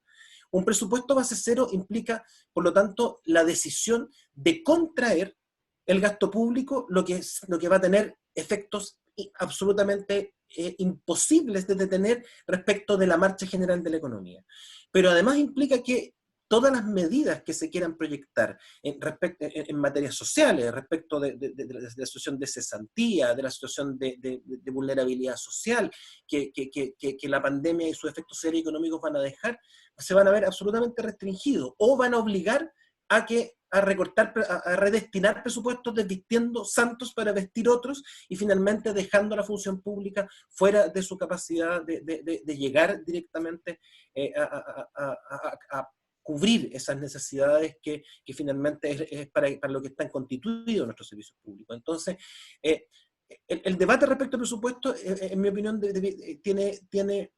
Un presupuesto base cero implica, por lo tanto, la decisión de contraer el gasto público, lo que va a tener efectos absolutamente imposibles de detener respecto de la marcha general de la economía. Pero además implica que todas las medidas que se quieran proyectar en materias sociales, respecto de la situación de cesantía, de la situación de vulnerabilidad social, que la pandemia y sus efectos serios económicos van a dejar, se van a ver absolutamente restringidos o van a obligar a recortar, a redestinar presupuestos desvistiendo santos para vestir otros y finalmente dejando a la función pública fuera de su capacidad de llegar directamente a cubrir esas necesidades que finalmente es para lo que están constituidos nuestros servicios públicos. Entonces, el debate respecto al presupuesto, en mi opinión, tiene,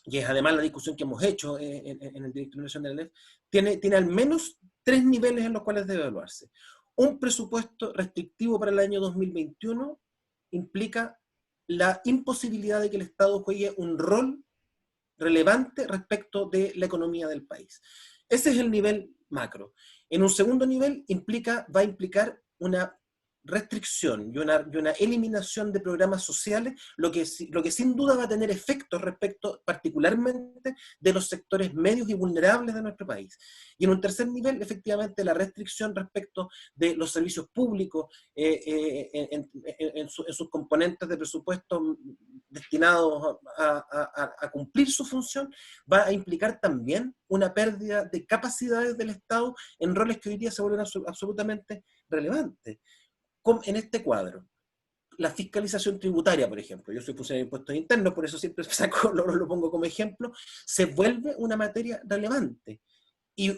y es además la discusión que hemos hecho en el Directorio Nacional del NEF, tiene al menos 3 niveles en los cuales debe evaluarse. Un presupuesto restrictivo para el año 2021 implica la imposibilidad de que el Estado juegue un rol relevante respecto de la economía del país. Ese es el nivel macro. En un segundo nivel va a implicar una restricción y una eliminación de programas sociales, lo que sin duda va a tener efectos respecto particularmente de los sectores medios y vulnerables de nuestro país. Y en un tercer nivel, efectivamente, la restricción respecto de los servicios públicos en sus componentes de presupuesto destinados a cumplir su función, va a implicar también una pérdida de capacidades del Estado en roles que hoy día se vuelven absolutamente relevantes. En este cuadro, la fiscalización tributaria, por ejemplo, yo soy funcionario de impuestos internos, por eso siempre lo pongo como ejemplo, se vuelve una materia relevante. Y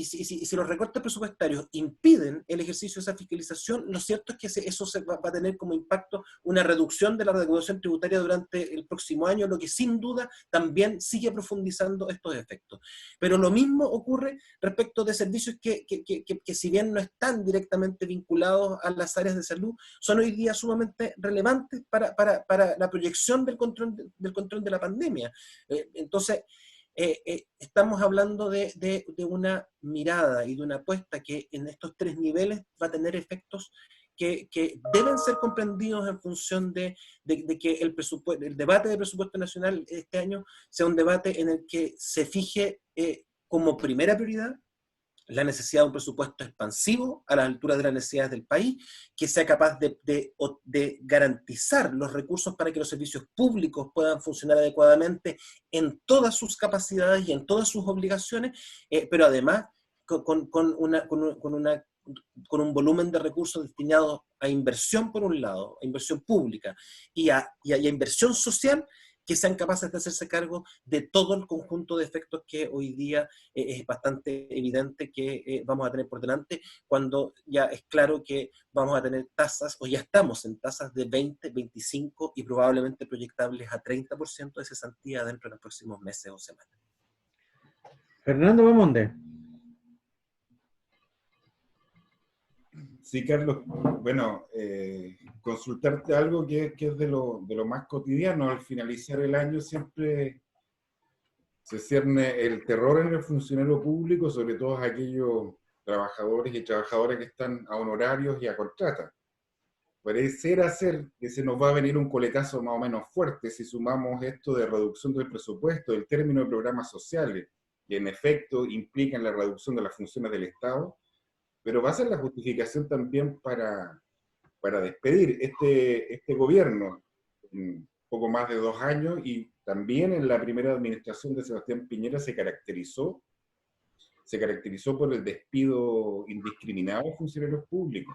si los recortes presupuestarios impiden el ejercicio de esa fiscalización, lo cierto es que eso va a tener como impacto una reducción de la recaudación tributaria durante el próximo año, lo que sin duda también sigue profundizando estos efectos. Pero lo mismo ocurre respecto de servicios que si bien no están directamente vinculados a las áreas de salud, son hoy día sumamente relevantes para la proyección del control de la pandemia. Entonces, estamos hablando de una mirada y de una apuesta que en estos 3 niveles va a tener efectos que deben ser comprendidos en función de que el debate del presupuesto nacional este año sea un debate en el que se fije como primera prioridad la necesidad de un presupuesto expansivo a la altura de las necesidades del país, que sea capaz de garantizar los recursos para que los servicios públicos puedan funcionar adecuadamente en todas sus capacidades y en todas sus obligaciones, pero además con un volumen de recursos destinados a inversión por un lado, a inversión pública, y a inversión social, que sean capaces de hacerse cargo de todo el conjunto de efectos que hoy día es bastante evidente que vamos a tener por delante, cuando ya es claro que vamos a tener tasas, o ya estamos en tasas de 20, 25 y probablemente proyectables a 30% de cesantía dentro de los próximos meses o semanas. Fernando Bamonde. Sí, Carlos, bueno, consultarte algo que es de lo más cotidiano. Al finalizar el año siempre se cierne el terror en el funcionario público, sobre todo aquellos trabajadores y trabajadoras que están a honorarios y a contrata. Pareciera ser que se nos va a venir un coletazo más o menos fuerte si sumamos esto de reducción del presupuesto, del término de programas sociales, que en efecto implican la reducción de las funciones del Estado, pero va a ser la justificación también para despedir este gobierno en poco más de 2 años, y también en la primera administración de Sebastián Piñera se caracterizó por el despido indiscriminado de funcionarios públicos.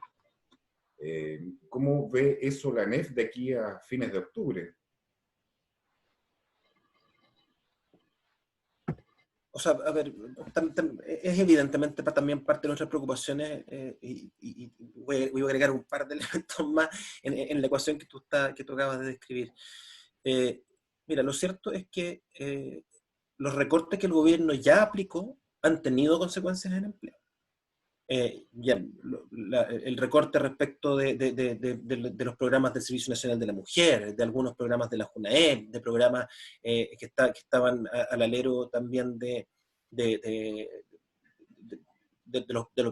¿Cómo ve eso la ANEF de aquí a fines de octubre? O sea, a ver, es evidentemente también parte de nuestras preocupaciones, y voy a agregar un par de elementos más en la ecuación que tú acabas de describir. Mira, lo cierto es que los recortes que el gobierno ya aplicó han tenido consecuencias en el empleo. El recorte respecto de los programas del Servicio Nacional de la Mujer, de algunos programas de la JUNAEP, de programas que estaban al alero también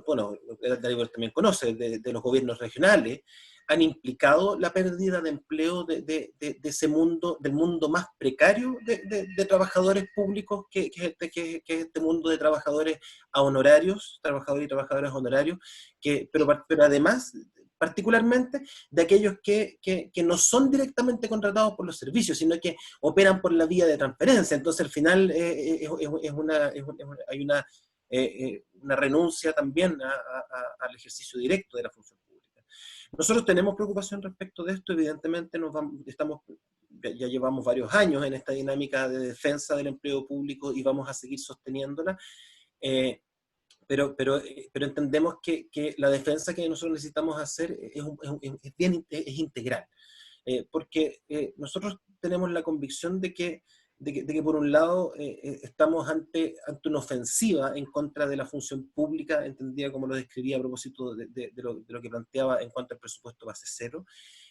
bueno, Darío también conoce, de los gobiernos regionales, han implicado la pérdida de empleo de ese mundo, del mundo más precario de trabajadores públicos, que es este mundo de trabajadores a honorarios, trabajadores y trabajadoras honorarios, pero además, particularmente, de aquellos que no son directamente contratados por los servicios, sino que operan por la vía de transferencia. Entonces, al final, hay una renuncia también al ejercicio directo de la función pública. Nosotros tenemos preocupación respecto de esto, evidentemente ya llevamos varios años en esta dinámica de defensa del empleo público y vamos a seguir sosteniéndola, pero entendemos que la defensa que nosotros necesitamos hacer es integral, porque nosotros tenemos la convicción de que por un lado estamos ante una ofensiva en contra de la función pública, entendida como lo describía a propósito de lo que planteaba en cuanto al presupuesto base cero,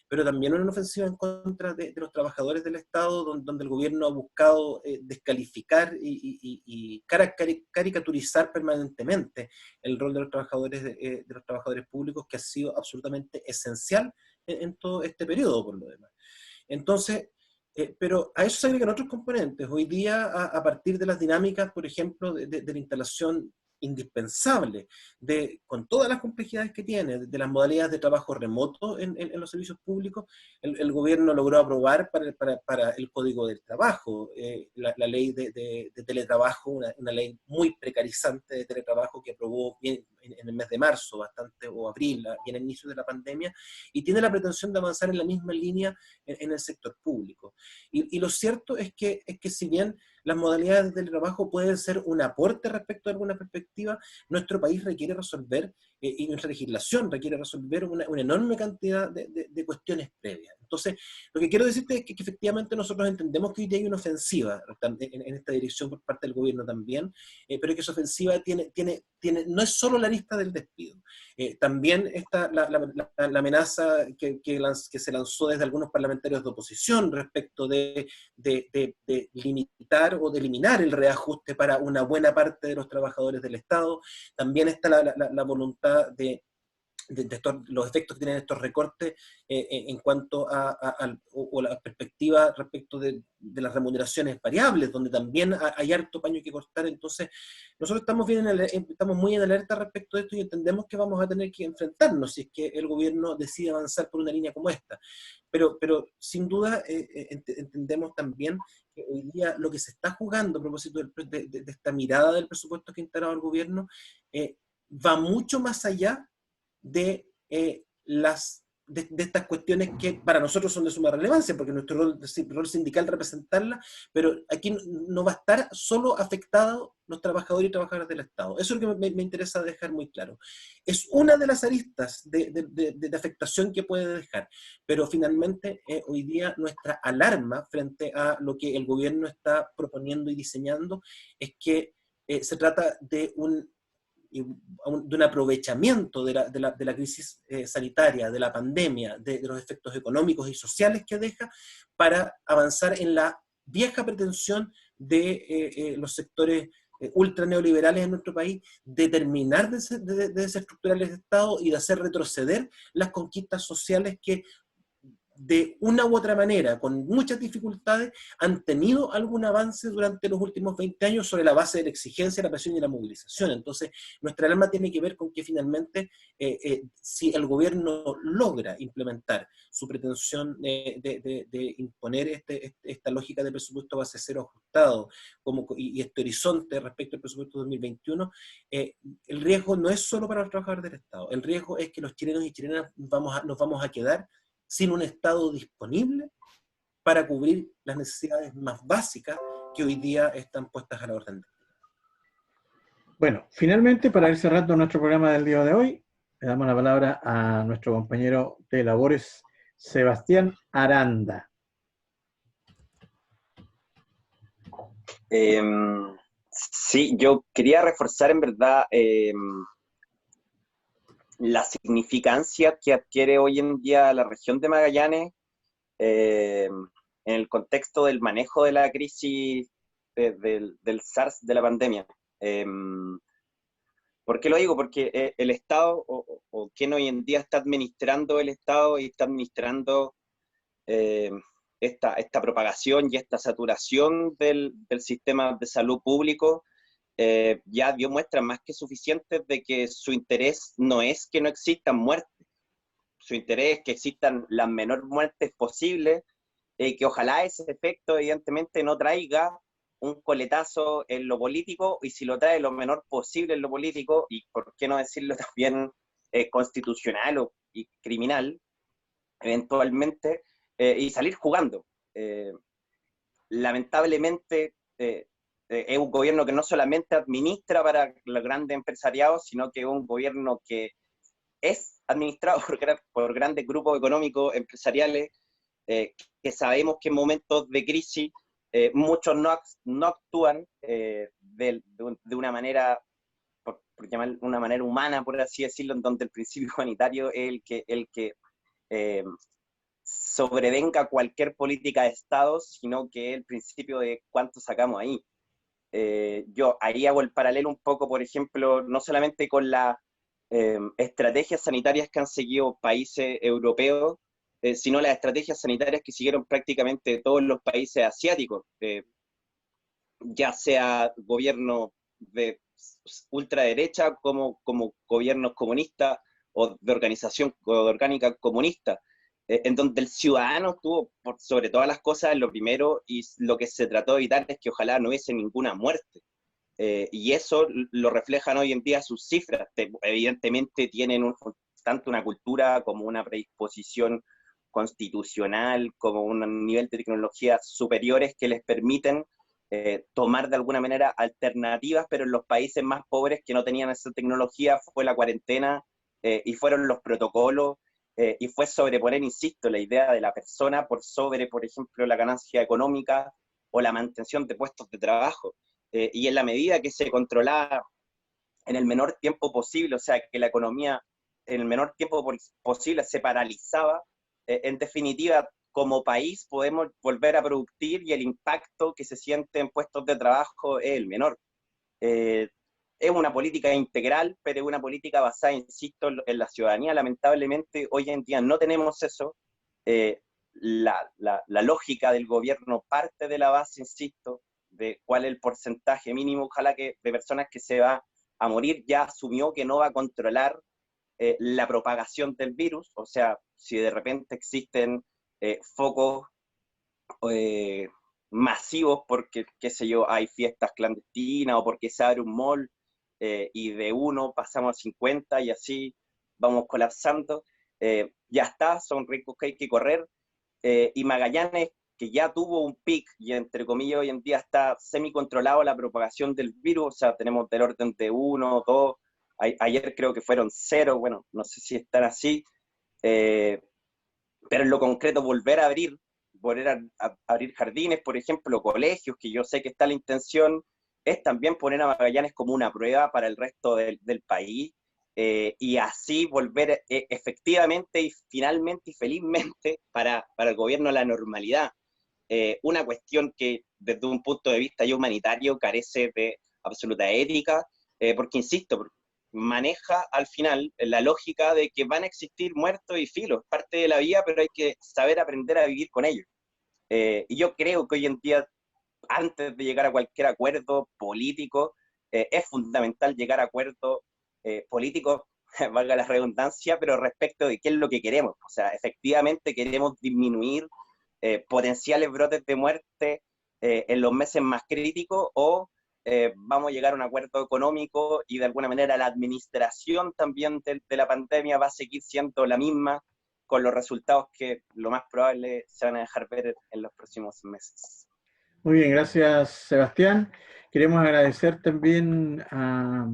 pero también una ofensiva en contra de los trabajadores del Estado, donde el gobierno ha buscado descalificar y caricaturizar permanentemente el rol de los trabajadores públicos, que ha sido absolutamente esencial en todo este periodo, por lo demás. Entonces, pero a eso se agregan otros componentes. Hoy día, a partir de las dinámicas, por ejemplo, de la instalación indispensable, con todas las complejidades que tiene, de las modalidades de trabajo remoto en los servicios públicos, el gobierno logró aprobar para el Código del Trabajo, la ley de teletrabajo, una ley muy precarizante de teletrabajo que aprobó en el mes de marzo, bastante, o abril, y en el inicio de la pandemia, y tiene la pretensión de avanzar en la misma línea en el sector público. Y lo cierto es que si bien las modalidades del trabajo pueden ser un aporte respecto a alguna perspectiva, nuestro país requiere resolver, y nuestra legislación requiere resolver una enorme cantidad de cuestiones previas. Entonces, lo que quiero decirte es que efectivamente nosotros entendemos que hoy día hay una ofensiva en esta dirección por parte del gobierno también, pero que esa ofensiva no es solo la lista del despido, también está la amenaza que se lanzó desde algunos parlamentarios de oposición respecto de limitar o de eliminar el reajuste para una buena parte de los trabajadores del Estado. También está la voluntad de los efectos que tienen estos recortes en cuanto o la perspectiva respecto de las remuneraciones variables, donde también hay harto paño que cortar. Entonces, nosotros estamos muy en alerta respecto de esto y entendemos que vamos a tener que enfrentarnos si es que el gobierno decide avanzar por una línea como esta. Pero sin duda entendemos también que hoy día lo que se está jugando a propósito de esta mirada del presupuesto que ha integrado el gobierno va mucho más allá de estas cuestiones que para nosotros son de suma relevancia, porque nuestro rol sindical es representarla, pero aquí no va a estar solo afectados los trabajadores y trabajadoras del Estado. Eso es lo que me interesa dejar muy claro. Es una de las aristas de afectación que puede dejar, pero finalmente hoy día nuestra alarma frente a lo que el gobierno está proponiendo y diseñando es que se trata de un aprovechamiento de la crisis sanitaria, de la pandemia, de los efectos económicos y sociales que deja, para avanzar en la vieja pretensión de los sectores ultra neoliberales en nuestro país, de terminar de desestructurar el Estado y de hacer retroceder las conquistas sociales que de una u otra manera, con muchas dificultades, han tenido algún avance durante los últimos 20 años sobre la base de la exigencia, la presión y la movilización. Entonces, nuestra alarma tiene que ver con que finalmente, si el gobierno logra implementar su pretensión de imponer esta lógica de presupuesto base cero ajustado y este horizonte respecto al presupuesto 2021, el riesgo no es solo para los trabajadores del Estado, el riesgo es que los chilenos y chilenas nos vamos a quedar sin un Estado disponible para cubrir las necesidades más básicas que hoy día están puestas a la orden del día. Bueno, finalmente, para ir cerrando nuestro programa del día de hoy, le damos la palabra a nuestro compañero de labores, Sebastián Aranda. Sí, yo quería reforzar en verdad la significancia que adquiere hoy en día la región de Magallanes en el contexto del manejo de la crisis del SARS, de la pandemia. ¿Por qué lo digo? Porque el Estado, o quien hoy en día está administrando el Estado y está administrando esta propagación y esta saturación del sistema de salud público, ya dio muestras más que suficientes de que su interés no es que no existan muertes, su interés es que existan las menores muertes posibles, que ojalá ese efecto evidentemente no traiga un coletazo en lo político, y si lo trae lo menor posible en lo político, y por qué no decirlo también constitucional y criminal, eventualmente, y salir jugando. Lamentablemente, es un gobierno que no solamente administra para los grandes empresariados, sino que es un gobierno que es administrado por grandes grupos económicos empresariales, que sabemos que en momentos de crisis muchos no actúan de una manera, por llamar una manera humana, por así decirlo, en donde el principio humanitario es el que sobrevenga cualquier política de Estado, sino que es el principio de cuánto sacamos ahí. Yo ahí hago el paralelo un poco, por ejemplo, no solamente con las estrategias sanitarias que han seguido países europeos, sino las estrategias sanitarias que siguieron prácticamente todos los países asiáticos, ya sea gobierno de ultraderecha como gobiernos comunistas o de organización orgánica comunista, en donde el ciudadano estuvo por sobre todas las cosas en lo primero, y lo que se trató de evitar es que ojalá no hubiese ninguna muerte. Y eso lo reflejan hoy en día sus cifras. Evidentemente tienen tanto una cultura como una predisposición constitucional, como un nivel de tecnología superiores que les permiten tomar de alguna manera alternativas, pero en los países más pobres que no tenían esa tecnología fue la cuarentena y fueron los protocolos y fue sobreponer, insisto, la idea de la persona por sobre, por ejemplo, la ganancia económica o la mantención de puestos de trabajo. Y en la medida que se controlaba en el menor tiempo posible, o sea, que la economía en el menor tiempo posible se paralizaba, en definitiva, como país podemos volver a producir y el impacto que se siente en puestos de trabajo es el menor. Es una política integral, pero es una política basada, insisto, en la ciudadanía. Lamentablemente, hoy en día no tenemos eso. La lógica del gobierno parte de la base, insisto, de cuál es el porcentaje mínimo, ojalá que de personas que se va a morir, ya asumió que no va a controlar la propagación del virus, o sea, si de repente existen focos masivos porque, qué sé yo, hay fiestas clandestinas o porque se abre un mall y de 1 pasamos a 50 y así vamos colapsando, ya está, son riesgos que hay que correr, y Magallanes, que ya tuvo un pic y entre comillas hoy en día está semi-controlado la propagación del virus, o sea, tenemos del orden de 1, 2, ayer creo que fueron 0, bueno, no sé si están así, pero en lo concreto volver a abrir jardines, por ejemplo, colegios, que yo sé que está la intención, es también poner a Magallanes como una prueba para el resto del país, y así volver efectivamente y finalmente y felizmente para el gobierno a la normalidad. Una cuestión que desde un punto de vista ya humanitario carece de absoluta ética, porque insisto, maneja al final la lógica de que van a existir muertos y filos, parte de la vida, pero hay que saber aprender a vivir con ellos. Y yo creo que hoy en día, antes de llegar a cualquier acuerdo político, es fundamental llegar a acuerdos políticos, valga la redundancia, pero respecto de qué es lo que queremos. O sea, efectivamente queremos disminuir potenciales brotes de muerte en los meses más críticos o vamos a llegar a un acuerdo económico y de alguna manera la administración también de la pandemia va a seguir siendo la misma con los resultados que lo más probable se van a dejar ver en los próximos meses. Muy bien, gracias Sebastián. Queremos agradecer también a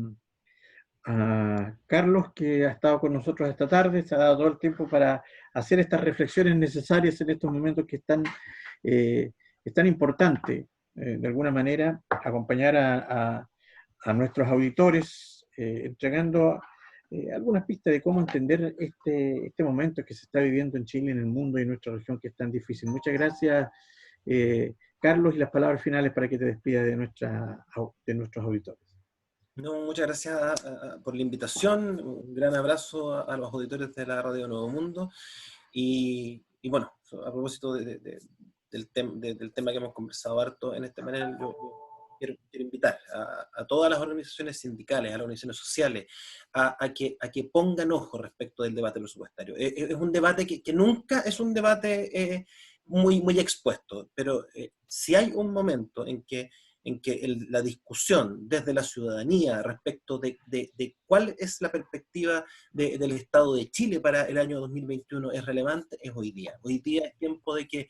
Carlos, que ha estado con nosotros esta tarde, se ha dado todo el tiempo para hacer estas reflexiones necesarias en estos momentos que es tan importante, de alguna manera, acompañar a nuestros auditores, entregando algunas pistas de cómo entender este momento que se está viviendo en Chile, en el mundo y en nuestra región que es tan difícil. Muchas gracias, Carlos, y las palabras finales para que te despidas de nuestros auditores. No, muchas gracias por la invitación, un gran abrazo a los auditores de la Radio Nuevo Mundo y bueno, a propósito del tema que hemos conversado harto en este panel, yo quiero invitar a todas las organizaciones sindicales, a las organizaciones sociales, a que pongan ojo respecto del debate presupuestario. Es un debate que nunca es un debate muy expuesto, pero si hay un momento en que la discusión desde la ciudadanía respecto de cuál es la perspectiva del Estado de Chile para el año 2021 es relevante, es hoy día. Hoy día es tiempo de que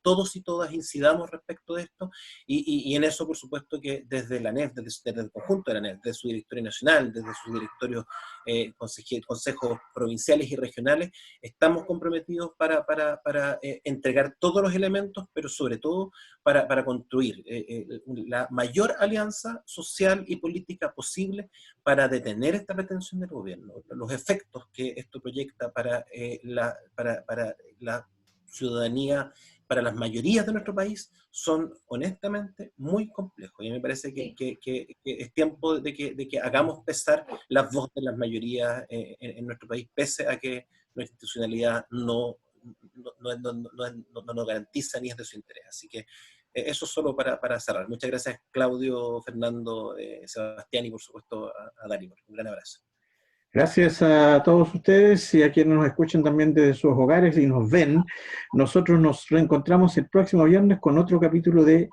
todos y todas incidamos respecto de esto, y en eso, por supuesto, que desde la ANEF, desde el conjunto de la ANEF, desde su directorio nacional, desde sus directorios, consejos provinciales y regionales, estamos comprometidos para entregar todos los elementos, pero sobre todo para construir la mayor alianza social y política posible para detener esta pretensión del gobierno. Los efectos que esto proyecta para la ciudadanía, para las mayorías de nuestro país, son honestamente muy complejos. Y me parece que es tiempo de que hagamos pesar las voces de las mayorías en nuestro país, pese a que nuestra institucionalidad no garantiza ni es de su interés. Así que eso solo para cerrar. Muchas gracias, Claudio, Fernando, Sebastián y por supuesto a Dani. Un gran abrazo. Gracias a todos ustedes y a quienes nos escuchan también desde sus hogares y nos ven. Nosotros nos reencontramos el próximo viernes con otro capítulo de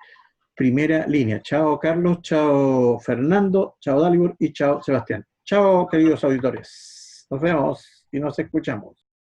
primera línea. Chao Carlos, chao Fernando, chao Dalibor y chao Sebastián. Chao queridos auditores. Nos vemos y nos escuchamos.